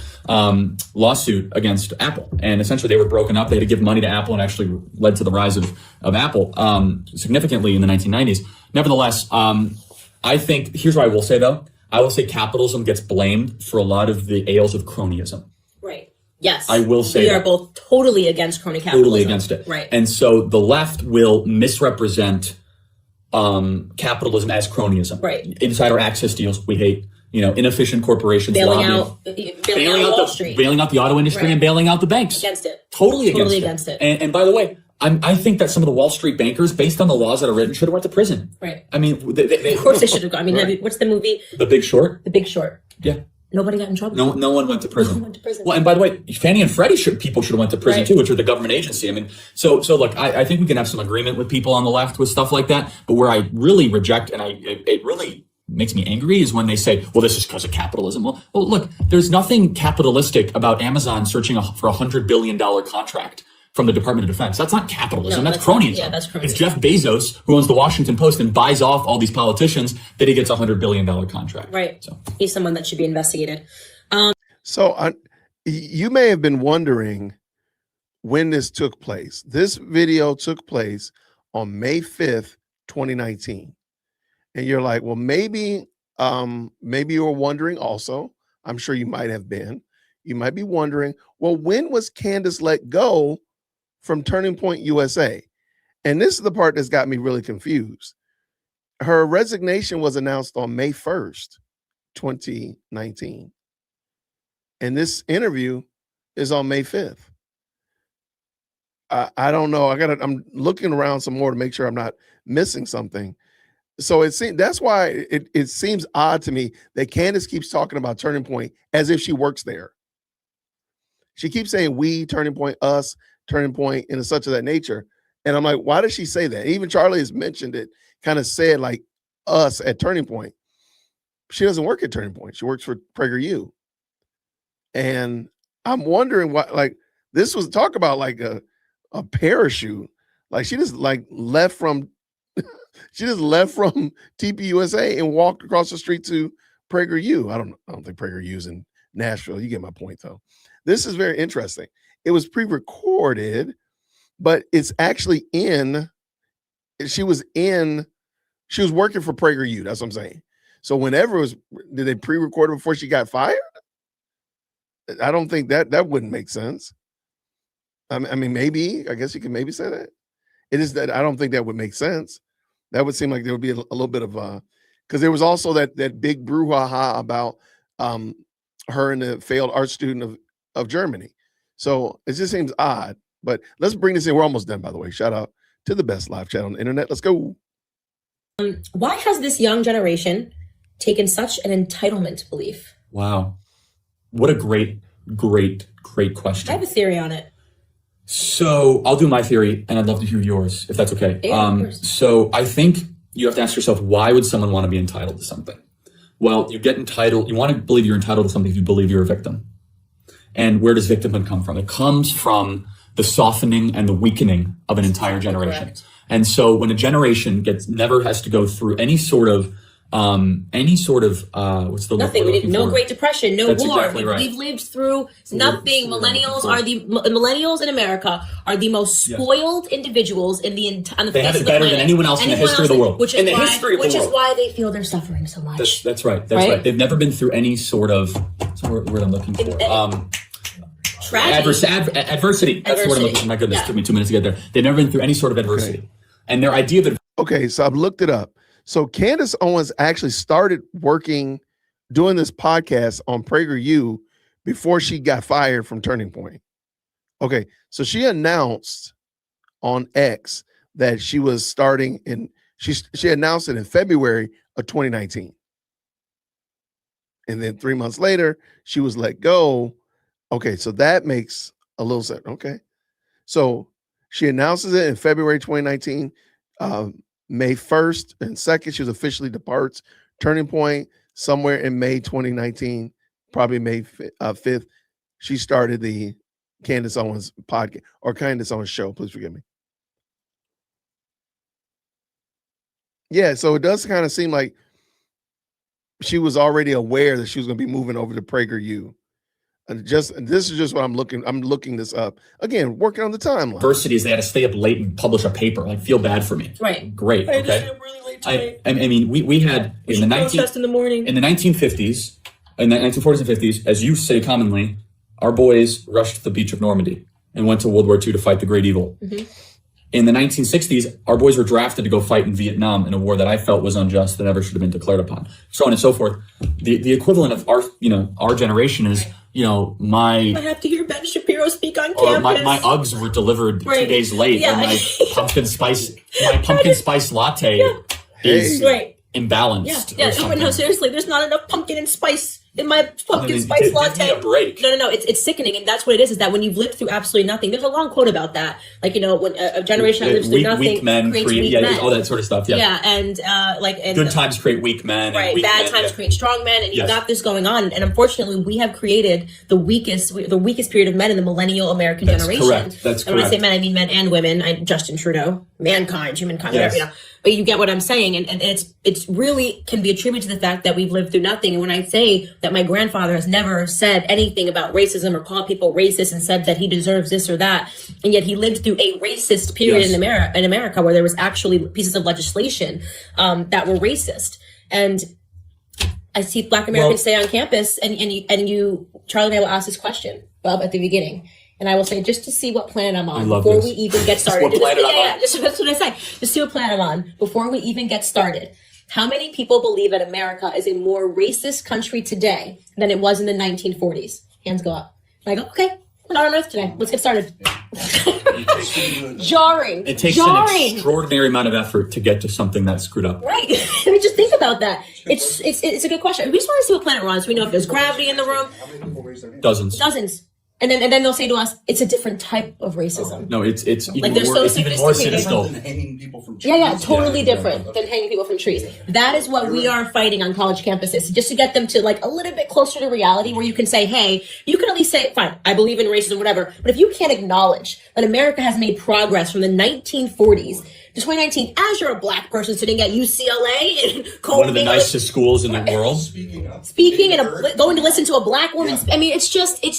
lawsuit against Apple. And essentially they were broken up. They had to give money to Apple and actually led to the rise of Apple significantly in the 1990s. Nevertheless, I think, here's what I will say though. I will say capitalism gets blamed for a lot of the ails of cronyism. Right. Yes. I will say we are both totally against crony capitalism. Totally against it. Right. And so the left will misrepresent capitalism as cronyism. Right. Insider access deals, we hate. Inefficient corporations, bailing out Wall Street, bailing out the auto industry, and bailing out the banks. Against it. Totally against it. And by the way, I think that some of the Wall Street bankers, based on the laws that are written, should have went to prison. Right. I mean, of course they should have gone. I mean, right. What's the movie? The Big Short. The Big Short. Yeah. Nobody got in trouble. No one went to prison. No one went to prison. Well, and by the way, Fannie and Freddie people should have went to prison too, which are the government agency. I mean, so look, I think we can have some agreement with people on the left with stuff like that. But where I really reject, and it really makes me angry, is when they say, well, this is because of capitalism. Well, look, there's nothing capitalistic about Amazon searching for $100 billion contract from the Department of Defense. That's not capitalism. No, that's cronyism. Yeah, that's cronyism. It's Jeff Bezos, who owns the Washington Post and buys off all these politicians, that he gets a $100 billion contract. Right. So he's someone that should be investigated. So you may have been wondering when this took place. This video took place on May 5th, 2019. And you're like, well, maybe you were wondering also. I'm sure you might have been. You might be wondering, well, when was Candace let go from Turning Point USA? And this is the part that's got me really confused. her resignation was announced on May 1st, 2019. And this interview is on May 5th. I don't know. I'm looking around some more to make sure I'm not missing something. So that's why it seems odd to me that Candace keeps talking about Turning Point as if she works there. She keeps saying we, Turning Point, us, Turning Point, and such of that nature. And I'm like, why does she say that? Even Charlie has mentioned it, kind of said like us at Turning Point. She doesn't work at Turning Point. She works for PragerU. And I'm wondering what, like, this was talk about like a parachute. Like she just like left from TPUSA and walked across the street to PragerU. I don't think PragerU's in Nashville. You get my point though. This is very interesting. It was pre-recorded, but it's actually she was working for PragerU. That's what I'm saying. So whenever did they pre-record it before she got fired? I don't think that wouldn't make sense. I mean, maybe, I guess you can maybe say that. It is that I don't think that would make sense. That would seem like there would be a little bit of because there was also that big brouhaha about her and the failed art student of Germany. So it just seems odd. But let's bring this in. We're almost done, by the way. Shout out to the best live chat on the internet. Let's go. Why has this young generation taken such an entitlement belief? Wow. What a great question. I have a theory on it. So I'll do my theory, and I'd love to hear yours, if that's okay. Yeah, so I think you have to ask yourself, why would someone want to be entitled to something? Well, you want to believe you're entitled to something if you believe you're a victim. And where does victimhood come from? It comes from the softening and the weakening of an entire generation. Correct. And so when a generation never has to go through any sort of what's the nothing. We didn't, no Great Depression, no That's war. Exactly right. We've lived through nothing. Millennials in America are the most spoiled individuals on the face of the planet. They have it better than anyone else in the history of the world. Which is why they feel they're suffering so much. That's right. That's right. They've never been through any sort of what's the word I'm looking for. Adversity. That's the word I'm looking for. My goodness, took me 2 minutes to get there. They've never been through any sort of adversity. Okay. And their idea that so I've looked it up. So Candace Owens actually started doing this podcast on PragerU before she got fired from Turning Point. Okay, so she announced on X that she was starting she announced it in February of 2019. And then 3 months later, she was let go. Okay, so that makes a little sense. Okay, so she announces it in February 2019. May 1st and 2nd, she was officially departs Turning Point somewhere in May 2019, probably May 5th. She started the Candace Owens podcast or Candace Owens show. Please forgive me. Yeah, so it does kind of seem like she was already aware that she was going to be moving over to PragerU. And this is just what I'm looking this up again, working on the timeline. Adversity is they had to stay up late and publish a paper. Like, feel bad for me. Right. Great. I okay. just am really late today. I mean, we had in the 1950s and 50s, as you say commonly, our boys rushed to the beach of Normandy and went to World War II to fight the great evil. Mm-hmm. In the 1960s, our boys were drafted to go fight in Vietnam in a war that I felt was unjust, that never should have been declared upon. So on and so forth. The equivalent of our generation is. I have to hear Ben Shapiro speak on campus. My Uggs were delivered 2 days late, and my pumpkin spice latte is imbalanced. Yeah. No, seriously, there's not enough pumpkin and spice in my pumpkin spice latte. Give me a break. No. It's sickening, and that's what it is. Is that when you've lived through absolutely nothing? There's a long quote about that. Like when a generation that lives through nothing weak men creates weak men. all that sort of stuff. Yeah, and good times create weak men. Right, and bad times create strong men, and you've got this going on. And unfortunately, we have created the weakest period of men in the millennial American generation. Correct. That's correct. And when I say men, I mean men and women. Justin Trudeau, humankind, whatever. But you get what I'm saying, and it's really can be attributed to the fact that we've lived through nothing. And when I say that my grandfather has never said anything about racism or called people racist and said that he deserves this or that, and yet he lived through a racist period in America where there was actually pieces of legislation that were racist. And I see Black Americans stay on campus, and you, Charlie and I will ask this question, Bob, at the beginning. And I will say, just to see what planet I'm on before we even get started. What planet I'm on. That's what I say. Just see what planet I'm on before we even get started. How many people believe that America is a more racist country today than it was in the 1940s? Hands go up. I go, okay, we're not on Earth today. Let's get started. Jarring. It takes an extraordinary amount of effort to get to something that's screwed up. Right. I mean, just think about that. It's a good question. We just want to see what planet we're on, so we know if there's gravity in the room. How many people raise their hand? Dozens. And then they'll say to us, it's a different type of racism. No, it's even Like, they're more, so it's even more sophisticated. cynical. Than hanging people from trees. Yeah, totally different than hanging people from trees. That is what we are fighting on college campuses, just to get them to like a little bit closer to reality, where you can say, hey, you can at least say, fine, I believe in racism, whatever. But if you can't acknowledge that America has made progress from the 1940s to 2019, as you're a black person sitting at UCLA and one of the nicest schools in the world, speaking and going to listen to a black woman. I mean, it's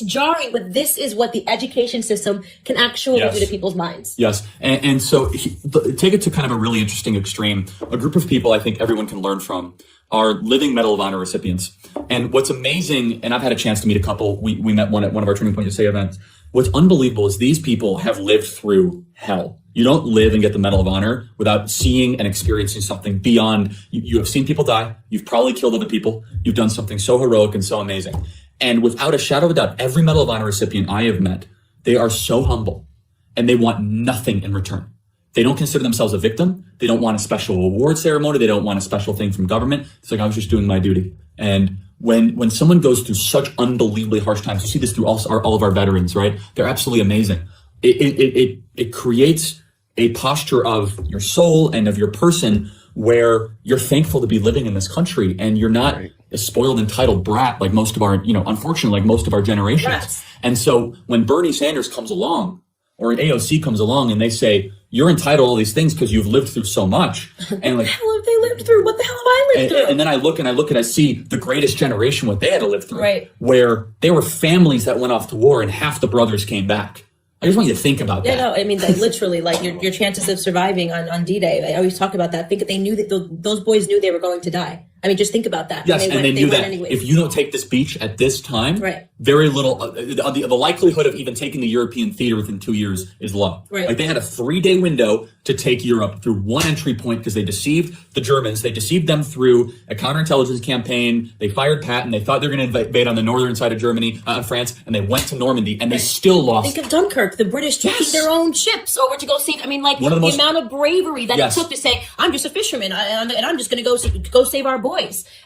jarring, but this is what the education system can actually do to people's minds. Yes. And so take it to kind of a really interesting extreme. A group of people I think everyone can learn from are living Medal of Honor recipients. And what's amazing, and I've had a chance to meet a couple, we met one at one of our Turning Point USA events. What's unbelievable is these people have lived through hell. You don't live and get the Medal of Honor without seeing and experiencing something beyond. You have seen people die. You've probably killed other people. You've done something so heroic and so amazing. And without a shadow of a doubt, every Medal of Honor recipient I have met, they are so humble and they want nothing in return. They don't consider themselves a victim. They don't want a special award ceremony. They don't want a special thing from government. It's like, I was just doing my duty. And when someone goes through such unbelievably harsh times, you see this through all of our veterans, right? They're absolutely amazing. It creates a posture of your soul and of your person where you're thankful to be living in this country, and you're not a spoiled, entitled brat like most of our, unfortunately, like most of our generations. Yes. And so when Bernie Sanders comes along or an AOC comes along and they say, you're entitled to all these things because you've lived through so much. And like, what the hell have they lived through? What the hell have I lived through? And then I look and I see the greatest generation, what they had to live through. Right. Where there were families that went off to war and half the brothers came back. I just want you to think about that. Yeah, no, I mean, like, literally, like your chances of surviving on D-Day. I always talk about that. Think that they knew that those boys knew they were going to die. I mean, just think about that. Yes, and they knew that if you don't take this beach at this time, very little, the likelihood of even taking the European theater within 2 years is low. Right. Like, they had a 3-day window to take Europe through one entry point because they deceived the Germans. They deceived them through a counterintelligence campaign. They fired Patton. They thought they were going to invade on the northern side of Germany, France, and they went to Normandy, and they still lost. Think of Dunkirk. The British taking their own ships over to go save. I mean, like, the amount of bravery that it took to say, I'm just a fisherman, and I'm just going to go save our boys.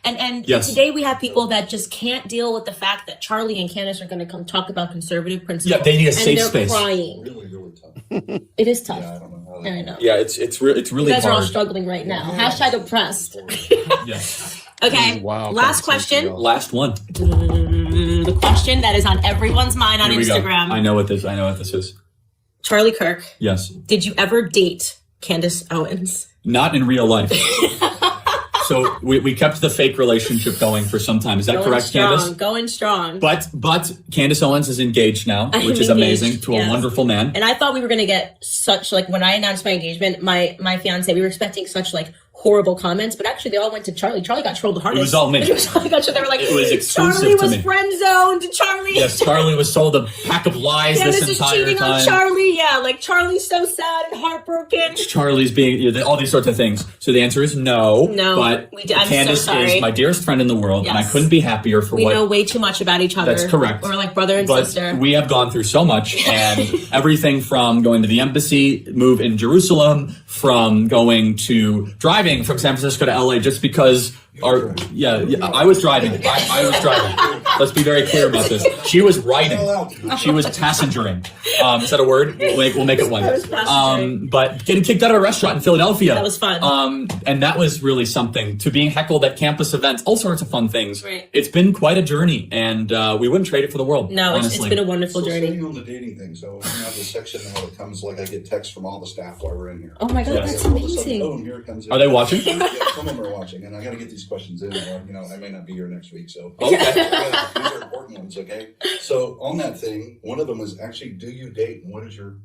And today we have people that just can't deal with the fact that Charlie and Candace are going to come talk about conservative principles. Yeah, they need a safe space. Crying. Really, really tough. It is tough. Yeah, I don't know how I know. Yeah, it's really You guys hard. are all struggling right now. Hashtag oppressed. Yes. Okay. Wow. Last question. Last one. The question that is on everyone's mind on Instagram. I know what this is. Charlie Kirk. Yes. Did you ever date Candace Owens? Not in real life. So we kept the fake relationship going for some time. Is that correct, Candace? Going strong. But Candace Owens is engaged now, which is amazing, to a wonderful man. And I thought we were going to get such, like, when I announced my engagement, my fiance, we were expecting such, like, horrible comments, but actually they all went to Charlie. Charlie got trolled the hardest. It was all me. They were like, it was exclusive Charlie to me. was friend zoned. Charlie. Yes, Charlie was sold a pack of lies Candace this entire is cheating time. on Charlie. Yeah, like, Charlie's so sad and heartbroken. Charlie's being, all these sorts of things. So the answer is no. No, but Candace is my dearest friend in the world, and I couldn't be happier for we know way too much about each other. That's correct. We're like brother and sister. But we have gone through so much, and everything from going to the embassy, move in Jerusalem, from going to driving from San Francisco to LA just because I was driving. I was driving. Let's be very clear about this. She was riding. She was passengering. Is that a word? We'll make it one. But getting kicked out of a restaurant in Philadelphia. That was fun. And that was really something. To being heckled at campus events, all sorts of fun things. Right. It's been quite a journey, and we wouldn't trade it for the world. No, it's been a wonderful journey. Staying on the dating thing, so we have this section now that comes, like, I get texts from all the staff while we're in here. Oh my God, that's amazing. Boom, here it comes in. Are they watching? Yeah, some of them are watching, and I got to get these questions in. I may not be here next week, so okay. These are important ones. Okay, so on that thing, one of them is actually, do you date? And what's your?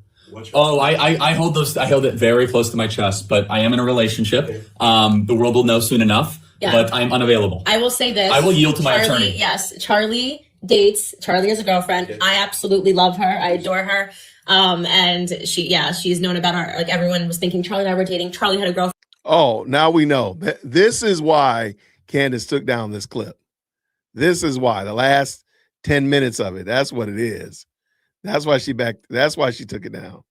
I hold those. I hold it very close to my chest, but I am in a relationship. Okay. The world will know soon enough. Yeah. But I'm unavailable. I will say this. I will yield to my attorney. Yes, Charlie dates. Charlie is a girlfriend. Okay. I absolutely love her. I adore her. And she's known about her. Like, everyone was thinking Charlie and I were dating. Charlie had a girlfriend. Oh, now we know. This is why Candace took down this clip. This is why the last 10 minutes of it. That's what it is. That's why she took it down.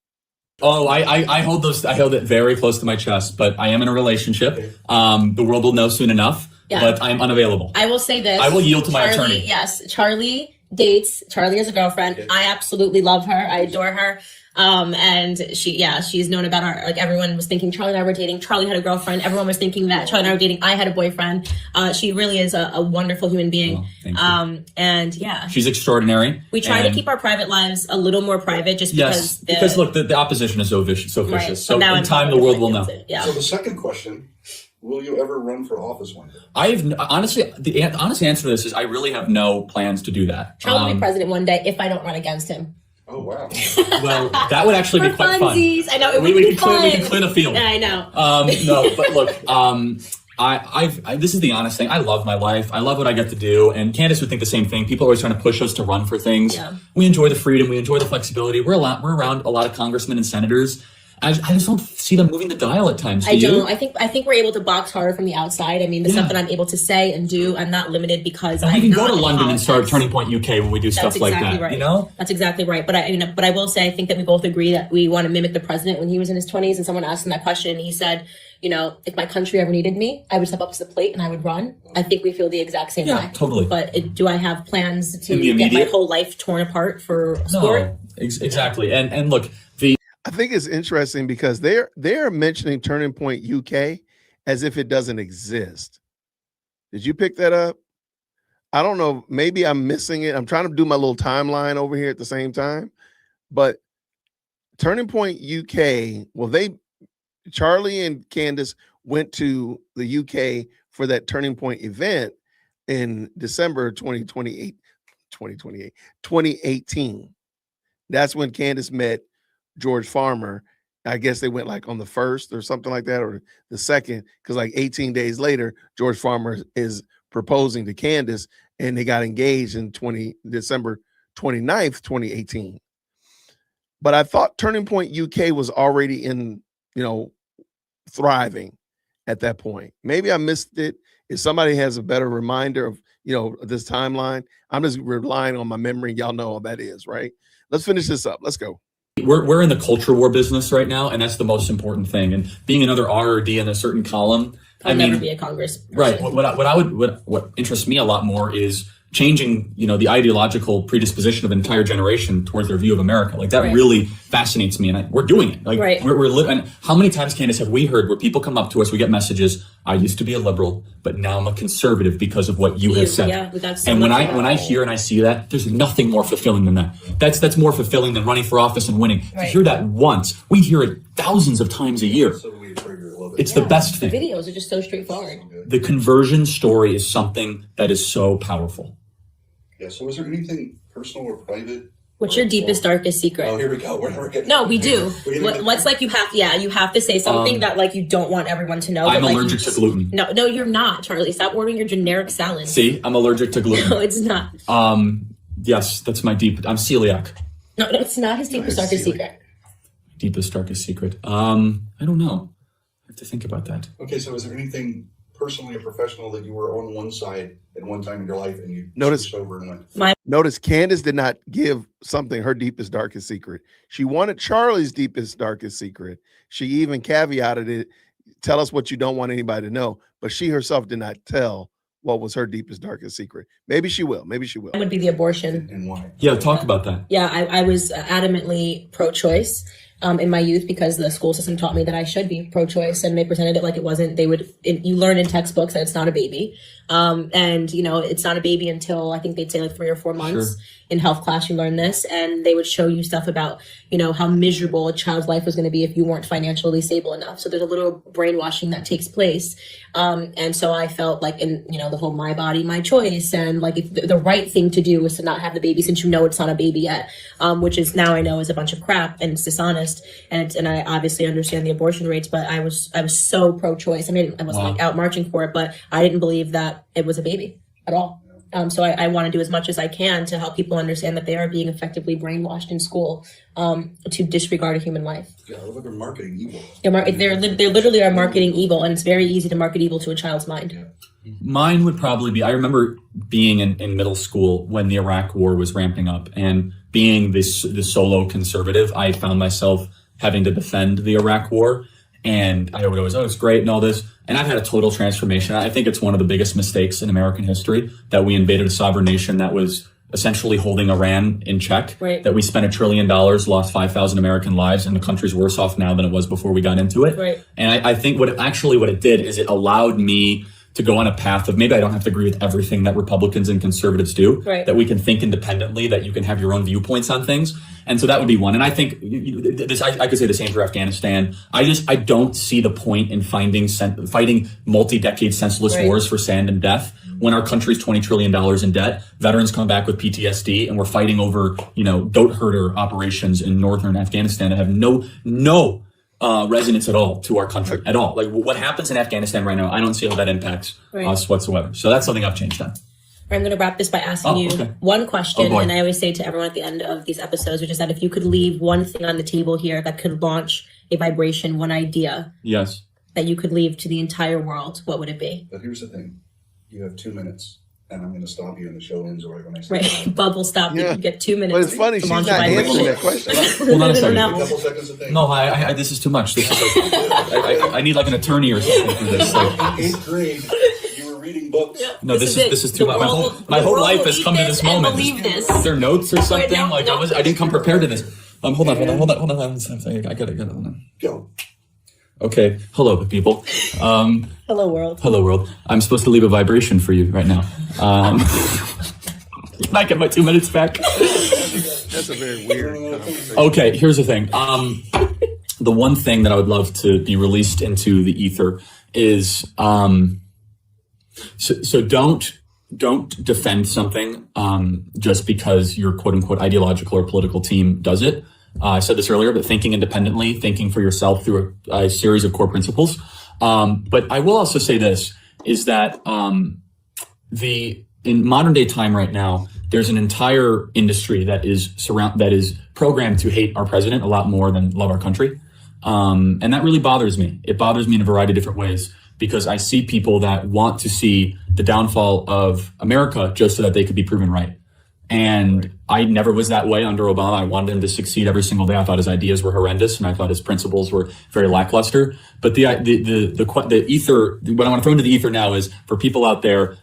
Oh, I hold it very close to my chest, but I am in a relationship. The world will know soon enough, but I'm unavailable. I will say this. I will yield to my attorney. Yes, Charlie has a girlfriend. Okay. I absolutely love her. I adore her. And she's known about our, like, everyone was thinking Charlie and I were dating. Charlie had a girlfriend. Everyone was thinking that Charlie and I were dating. I had a boyfriend. She really is a wonderful human being. Oh, and yeah, she's extraordinary. We try to keep our private lives a little more private, just because look, the opposition is so vicious. Right. So in time, the world will know. Yeah. So the second question, will you ever run for office one day? The honest answer to this is I really have no plans to do that. Charlie will be president one day if I don't run against him. Oh, wow. Well, that would actually be quite fun. I know, it would be fun. We can clean a field. Yeah, I know. No, but look, this is the honest thing. I love my life. I love what I get to do. And Candace would think the same thing. People are always trying to push us to run for things. Yeah. We enjoy the freedom. We enjoy the flexibility. We're around a lot of congressmen and senators. I just don't see them moving the dial at times. I don't. I think we're able to box harder from the outside. I mean, the stuff that I'm able to say and do, I'm not limited because we can go to London and start Turning Point UK when we do stuff like that. Right. You know, that's exactly right. But I will say, I think that we both agree that we want to mimic the president when he was in his 20s. And someone asked him that question, and he said, if my country ever needed me, I would step up to the plate and I would run. I think we feel the exact same way. Yeah, totally. But do I have plans to get my whole life torn apart for sport? No, exactly. And look, I think it's interesting because they're mentioning Turning Point UK as if it doesn't exist. Did you pick that up? I don't know. Maybe I'm missing it. I'm trying to do my little timeline over here at the same time. But Turning Point UK, Charlie and Candace went to the UK for that Turning Point event in December 2018. That's when Candace met George Farmer. I guess they went like on the 1st or something like that, or the 2nd, because like 18 days later, George Farmer is proposing to Candace, and they got engaged in December 29th, 2018. But I thought Turning Point UK was already in, thriving at that point. Maybe I missed it. If somebody has a better reminder of, this timeline, I'm just relying on my memory. Y'all know all that is, right? Let's finish this up. Let's go. We're in the culture war business right now, and that's the most important thing. And being another R or D in a certain column, I'll never be a Congress person. Right. What interests me a lot more is changing, the ideological predisposition of an entire generation towards their view of America. Like that really fascinates me, and we're doing it. Like we're living. And how many times, Candace, have we heard where people come up to us? We get messages. I used to be a liberal, but now I'm a conservative because of what you have said. Yeah, that's so and when I hear and I see that, there's nothing more fulfilling than that. That's more fulfilling than running for office and winning. To hear that once, we hear it thousands of times a year. It's the best thing. The videos are just so straightforward. The conversion story is something that is so powerful. Yeah. So is there anything personal or private? What's your deepest, darkest secret? Oh, here we go. We're getting no, we do. What's like you have to say something that like you don't want everyone to know. I'm allergic to gluten. No, you're not, Charlie. Stop ordering your generic salad. See, I'm allergic to gluten. No, it's not. Yes, that's my I'm celiac. No, it's not his deepest, darkest secret. Deepest, darkest secret. I don't know. I have to think about that. Okay, so is there anything personally or professional that you were on one side at one time in your life and you switched over and went? Notice Candace did not give something her deepest, darkest secret. She wanted Charlie's deepest, darkest secret. She even caveated it. Tell us what you don't want anybody to know. But she herself did not tell what was her deepest, darkest secret. Maybe she will. It would be the abortion. And why? Yeah, talk about that. Yeah, I was adamantly pro-choice. In my youth, because the school system taught me that I should be pro-choice, and they presented it like it wasn't. You learn in textbooks that it's not a baby. And it's not a baby until I think they'd say like 3 or 4 months. Sure. In health class, you learn this, and they would show you stuff about, how miserable a child's life was going to be if you weren't financially stable enough. So there's a little brainwashing that takes place. And so I felt like the whole my body, my choice, and like if the right thing to do was to not have the baby since it's not a baby yet, which is now I know is a bunch of crap and it's dishonest. And I obviously understand the abortion rates, but I was so pro-choice. I mean, I wasn't like out marching for it, but I didn't believe that it was a baby at all. So I want to do as much as I can to help people understand that they are being effectively brainwashed in school to disregard a human life. Yeah, look at marketing evil. They literally are marketing evil, and it's very easy to market evil to a child's mind. Yeah. Mine would probably be, I remember being in middle school when the Iraq war was ramping up, and being this solo conservative, I found myself having to defend the Iraq war. And I would always, it's great and all this. And I've had a total transformation. I think it's one of the biggest mistakes in American history that we invaded a sovereign nation that was essentially holding Iran in check, right. That we spent $1 trillion, lost 5,000 American lives, and the country's worse off now than it was before we got into it. Right. And I think what it did is it allowed me to go on a path of, maybe I don't have to agree with everything that Republicans and conservatives do, right. That we can think independently, that you can have your own viewpoints on things. And so that would be one. And I think I could say the same for Afghanistan. I don't see the point in fighting multi-decade senseless right. wars for sand and death when our country's $20 trillion in debt. Veterans come back with PTSD, and we're fighting over, goat herder operations in northern Afghanistan that have no resonance at all to our country at all. Like what happens in Afghanistan right now, I don't see how that impacts us whatsoever. So that's something I've changed on. I'm going to wrap this by asking you one question. And I always say to everyone at the end of these episodes, which is that if you could leave one thing on the table here that could launch a vibration, one idea. Yes. That you could leave to the entire world, what would it be? But here's the thing. You have 2 minutes. And I'm going to stop you, and the show ends right when I say right. Bub will stop you. You get 2 minutes. But it's funny, she's not answering that question. Hold on a second. A couple seconds to think. No, I this is too much. This is I need like an attorney or something for this. In 8th grade, you were reading books. Yeah. No, this is too much. My whole life has come to this moment. Is there notes or something? I didn't come prepared to this. Hold on. I gotta hold on. Go. Okay. Hello, people. Hello, world. Hello, world. I'm supposed to leave a vibration for you right now. Can I get my 2 minutes back? That's a very weird conversation. Okay, here's the thing. The one thing that I would love to be released into the ether is so don't defend something just because your quote unquote ideological or political team does it. I said this earlier, but thinking independently, thinking for yourself through a series of core principles. But I will also say this, is that in modern day time right now, there's an entire industry that is programmed to hate our president a lot more than love our country. And that really bothers me. It bothers me in a variety of different ways, because I see people that want to see the downfall of America just so that they could be proven right. And I never was that way under Obama. I wanted him to succeed every single day. I thought his ideas were horrendous, and I thought his principles were very lackluster. But the ether, what I want to throw into the ether now is, for people out there,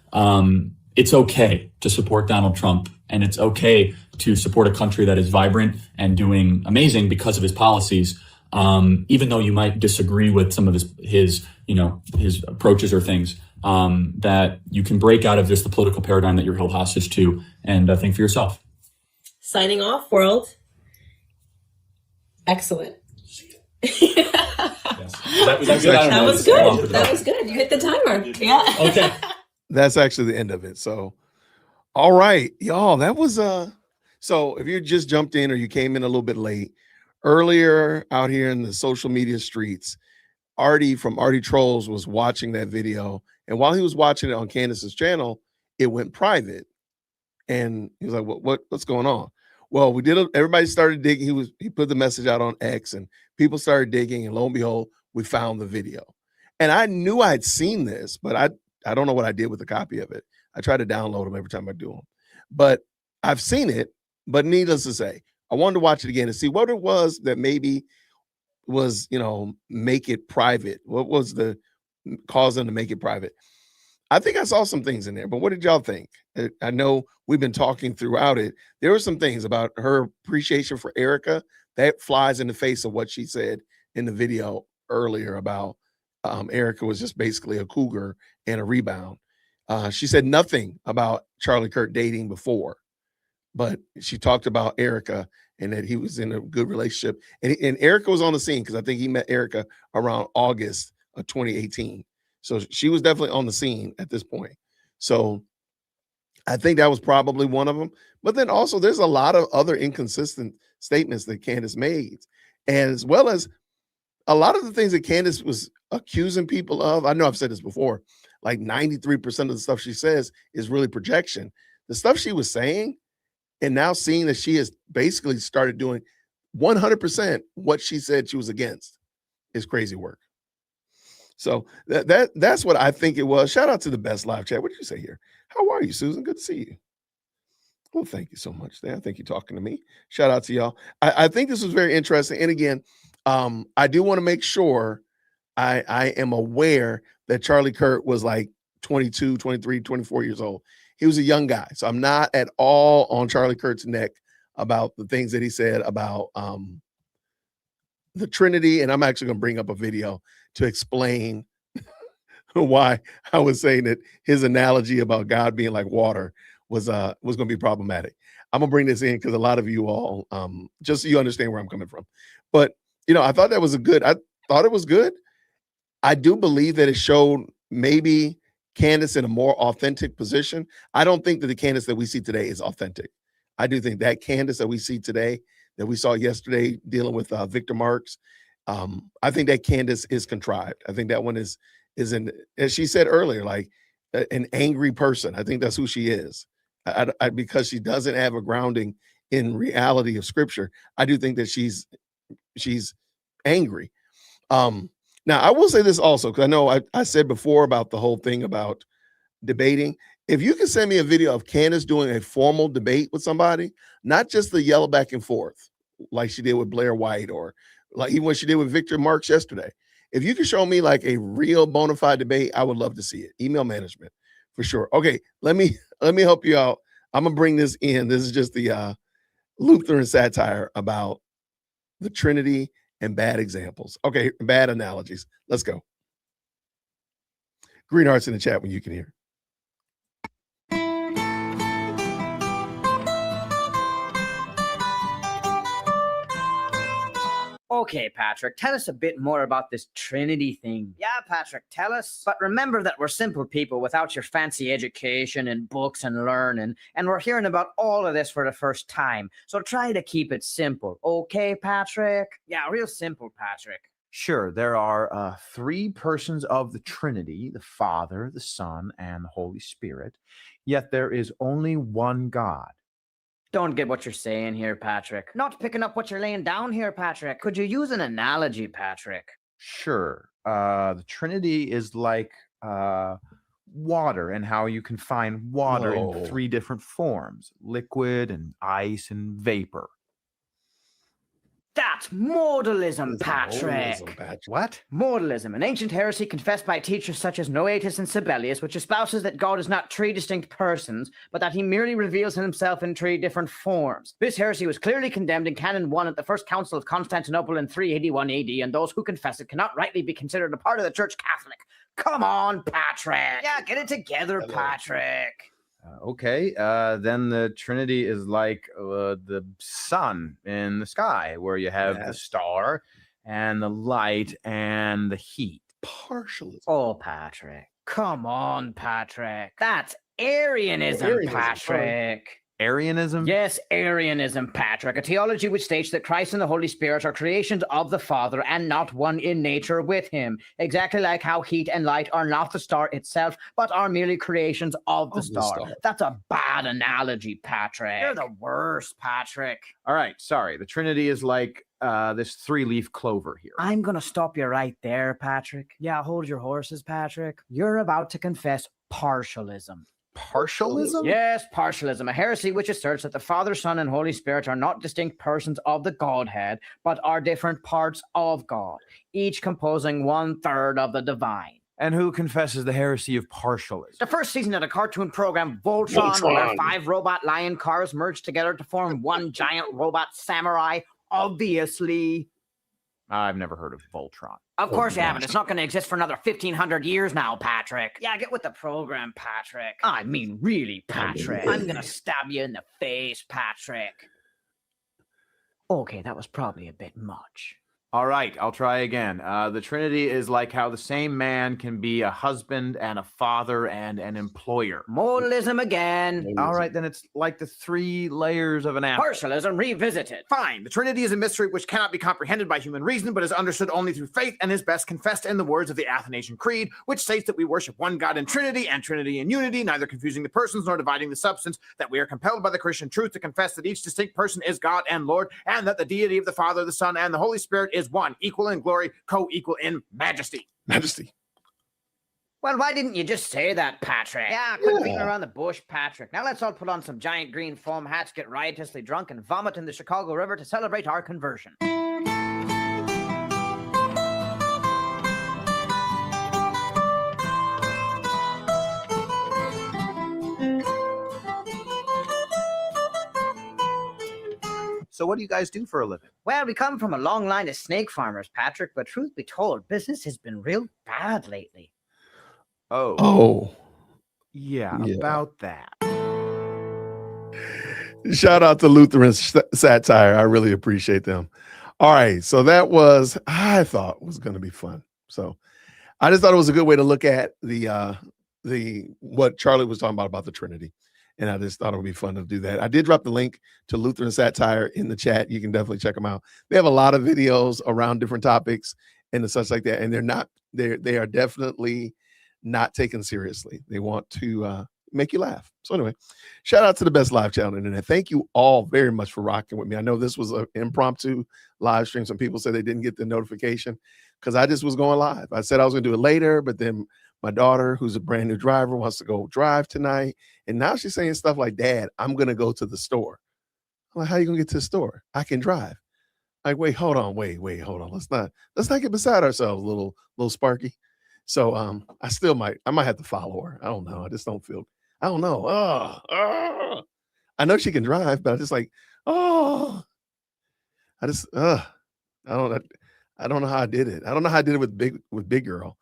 it's okay to support Donald Trump, and it's okay to support a country that is vibrant and doing amazing because of his policies. Even though you might disagree with some of his approaches or things. That you can break out of just the political paradigm that you're held hostage to, and think for yourself. Signing off, world. Excellent. Yes. That was good. That was good. You hit the timer. Yeah. Okay. That's actually the end of it. So, all right, y'all. That was so if you just jumped in or you came in a little bit late, earlier out here in the social media streets, Artie from Artie Trolls was watching that video. And while he was watching it on Candace's channel, it went private. And he was like, what's going on? Well, everybody started digging. He put the message out on X, and people started digging, and lo and behold, we found the video. And I knew I'd seen this, but I don't know what I did with the copy of it. I try to download them every time I do them. But I've seen it, but needless to say, I wanted to watch it again and see what it was that maybe was, make it private. What was the cause them to make it private? I think I saw some things in there, but what did y'all think? I know we've been talking throughout it. There were some things about her appreciation for Erica that flies in the face of what she said in the video earlier about Erica was just basically a cougar and a rebound. She said nothing about Charlie Kirk dating before, but she talked about Erica and that he was in a good relationship. And Erica was on the scene because I think he met Erica around August of 2018. So she was definitely on the scene at this point. So I think that was probably one of them. But then also there's a lot of other inconsistent statements that Candace made, and as well as a lot of the things that Candace was accusing people of. I know I've said this before. like 93% of the stuff she says is really projection. The stuff she was saying, and now seeing that she has basically started doing 100% what she said she was against, is crazy work. So that's what I think it was. Shout out to the best live chat. What did you say here? How are you, Susan? Good to see you. Well, thank you so much, Dan. I think you're talking to me. Shout out to y'all. I think this was very interesting. And again, I do want to make sure I am aware that Charlie Kirk was like 22, 23, 24 years old. He was a young guy. So I'm not at all on Charlie Kirk's neck about the things that he said about the Trinity. And I'm actually going to bring up a video to explain why I was saying that his analogy about God being like water was going to be problematic. I'm going to bring this in because a lot of you all, just so you understand where I'm coming from. But, I thought that was I thought it was good. I do believe that it showed maybe Candace in a more authentic position. I don't think that the Candace that we see today is authentic. I do think that Candace that we see today, that we saw yesterday dealing with Victor Marx, I think that Candace is contrived. I think that one is as she said earlier, like an angry person. I think that's who she is. Because she doesn't have a grounding in reality of Scripture. I do think that she's angry. Now, I will say this also, because I know I said before about the whole thing about debating. If you can send me a video of Candace doing a formal debate with somebody, not just the yell back and forth like she did with Blair White, or like even what she did with Victor Marx yesterday. If you can show me like a real bona fide debate, I would love to see it. Email management for sure. Okay, let me help you out. I'm gonna bring this in. This is just the Lutheran satire about the Trinity and bad examples. Okay, bad analogies. Let's go. Green hearts in the chat when you can hear. Okay, Patrick, tell us a bit more about this Trinity thing. Yeah, Patrick, tell us. But remember that we're simple people without your fancy education and books and learning, and we're hearing about all of this for the first time. So try to keep it simple. Okay, Patrick? Yeah, real simple, Patrick. Sure, there are three persons of the Trinity, the Father, the Son, and the Holy Spirit, yet there is only one God. Don't get what you're saying here, Patrick. Not picking up what you're laying down here, Patrick. Could you use an analogy, Patrick? Sure. The Trinity is like water, and how you can find water in three different forms: liquid and ice and vapor. That's modalism, Patrick. What? Modalism, an ancient heresy confessed by teachers such as Noetus and Sibelius, which espouses that God is not three distinct persons, but that he merely reveals himself in three different forms. This heresy was clearly condemned in Canon 1 at the First Council of Constantinople in 381 AD, and those who confess it cannot rightly be considered a part of the Church Catholic. Come on, Patrick. Yeah, get it together, Patrick. Okay, then the Trinity is like the sun in the sky, where you have the star and the light and the heat. Partialism. Oh, Patrick. Come on, Patrick. That's Arianism, Patrick. Arianism? Yes, Arianism, Patrick. A theology which states that Christ and the Holy Spirit are creations of the Father and not one in nature with him. Exactly like how heat and light are not the star itself, but are merely creations of the star. That's a bad analogy, Patrick. You're the worst, Patrick. All right, sorry. The Trinity is like this three-leaf clover here. I'm going to stop you right there, Patrick. Yeah, hold your horses, Patrick. You're about to confess partialism. Partialism? Yes, partialism, a heresy which asserts that the Father, Son, and Holy Spirit are not distinct persons of the Godhead, but are different parts of God, each composing 1/3 of the divine. And who confesses the heresy of partialism? The first season of the cartoon program Voltron, where 5 robot lion cars merged together to form one giant robot samurai, obviously. I've never heard of Voltron. Of course you haven't. It's not going to exist for another 1,500 years now, Patrick. Yeah, get with the program, Patrick. I mean, really, Patrick. I'm going to stab you in the face, Patrick. Okay, that was probably a bit much. All right, I'll try again. The Trinity is like how the same man can be a husband and a father and an employer. Modalism again. All right, then it's like the 3 layers of an apple. Partialism revisited. Fine. The Trinity is a mystery which cannot be comprehended by human reason, but is understood only through faith and is best confessed in the words of the Athanasian Creed, which states that we worship one God in Trinity and Trinity in unity, neither confusing the persons nor dividing the substance, that we are compelled by the Christian truth to confess that each distinct person is God and Lord, and that the deity of the Father, the Son, and the Holy Spirit is one, equal in glory, co-equal in majesty. Majesty. Well, why didn't you just say that, Patrick? Yeah, quit beating around the bush, Patrick. Now let's all put on some giant green foam hats, get riotously drunk, and vomit in the Chicago River to celebrate our conversion. So what do you guys do for a living? Well, we come from a long line of snake farmers, Patrick, but truth be told, business has been real bad lately. Oh. Yeah, about that. Shout out to Lutheran Satire. I really appreciate them. All right. So that was, I thought was going to be fun. So I just thought it was a good way to look at the what Charlie was talking about the Trinity. And I just thought it would be fun to do that. I did drop the link to Lutheran Satire in the chat. You can definitely check them out. They have a lot of videos around different topics and such like that. And they are definitely not taken seriously. They want to make you laugh. So anyway, shout out to the best live channel on the internet. Thank you all very much for rocking with me. I know this was an impromptu live stream. Some people said they didn't get the notification because I just was going live. I said I was going to do it later, but then my daughter, who's a brand new driver, wants to go drive tonight. And now she's saying stuff like, Dad, I'm going to go to the store. I'm like, how are you going to get to the store? I can drive. Like, wait, hold on. Hold on. Let's not get beside ourselves, little Sparky. So I might have to follow her. I don't know. I just don't feel, I don't know. I know she can drive, but I just like, I don't know how I did it. I don't know how I did it with big girl.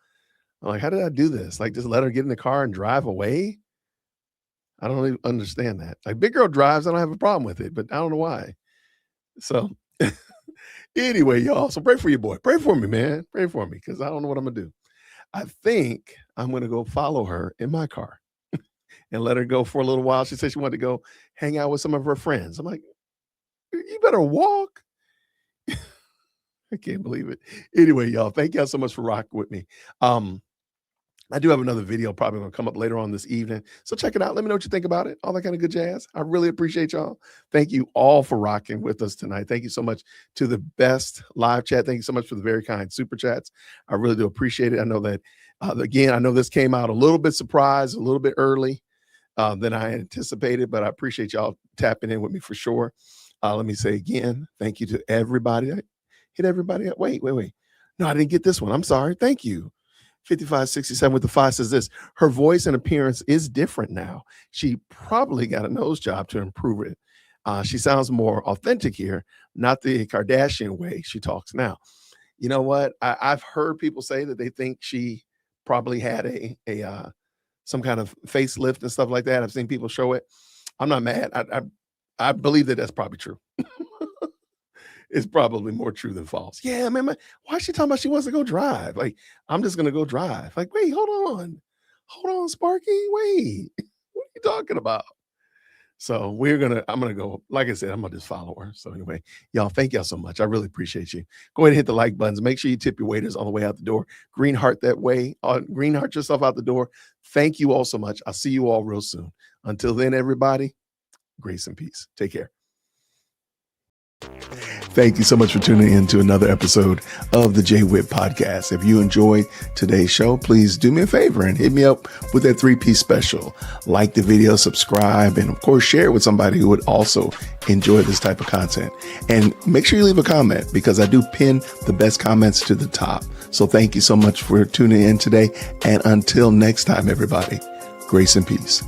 I'm like, how did I do this? Like, just let her get in the car and drive away? I don't even understand that. Like, big girl drives, I don't have a problem with it, but I don't know why. So anyway, y'all, so pray for your boy. Pray for me, man. Pray for me, because I don't know what I'm going to do. I think I'm going to go follow her in my car and let her go for a little while. She said she wanted to go hang out with some of her friends. I'm like, you better walk. I can't believe it. Anyway, y'all, thank y'all so much for rocking with me. I do have another video probably going to come up later on this evening. So check it out. Let me know what you think about it. All that kind of good jazz. I really appreciate y'all. Thank you all for rocking with us tonight. Thank you so much to the best live chat. Thank you so much for the very kind super chats. I really do appreciate it. I know that, again, I know this came out a little bit surprised, a little bit early than I anticipated, but I appreciate y'all tapping in with me for sure. Let me say again, thank you to everybody. I hit everybody up. Wait. No, I didn't get this one. I'm sorry. Thank you. 5567 with the 5 says this: her voice and appearance is different now. She probably got a nose job to improve it. She sounds more authentic here, not the Kardashian way she talks now. You know what? I've heard people say that they think she probably had a some kind of facelift and stuff like that. I've seen people show it. I'm not mad. I believe that that's probably true. It's probably more true than false. Yeah, man, why is she talking about she wants to go drive? Like, I'm just going to go drive. Like, wait, hold on, Sparky. Wait, what are you talking about? So I'm going to go, like I said, I'm going to just follow her. So anyway, y'all, thank y'all so much. I really appreciate you. Go ahead and hit the like buttons. Make sure you tip your waiters on the way out the door. Green heart that way. Green heart yourself out the door. Thank you all so much. I'll see you all real soon. Until then, everybody, grace and peace. Take care. Thank you so much for tuning in to another episode of the Jay Witt Podcast. If you enjoyed today's show, please do me a favor and hit me up with that 3-piece special. Like the video, subscribe, and of course, share it with somebody who would also enjoy this type of content. And make sure you leave a comment, because I do pin the best comments to the top. So thank you so much for tuning in today. And until next time, everybody, grace and peace.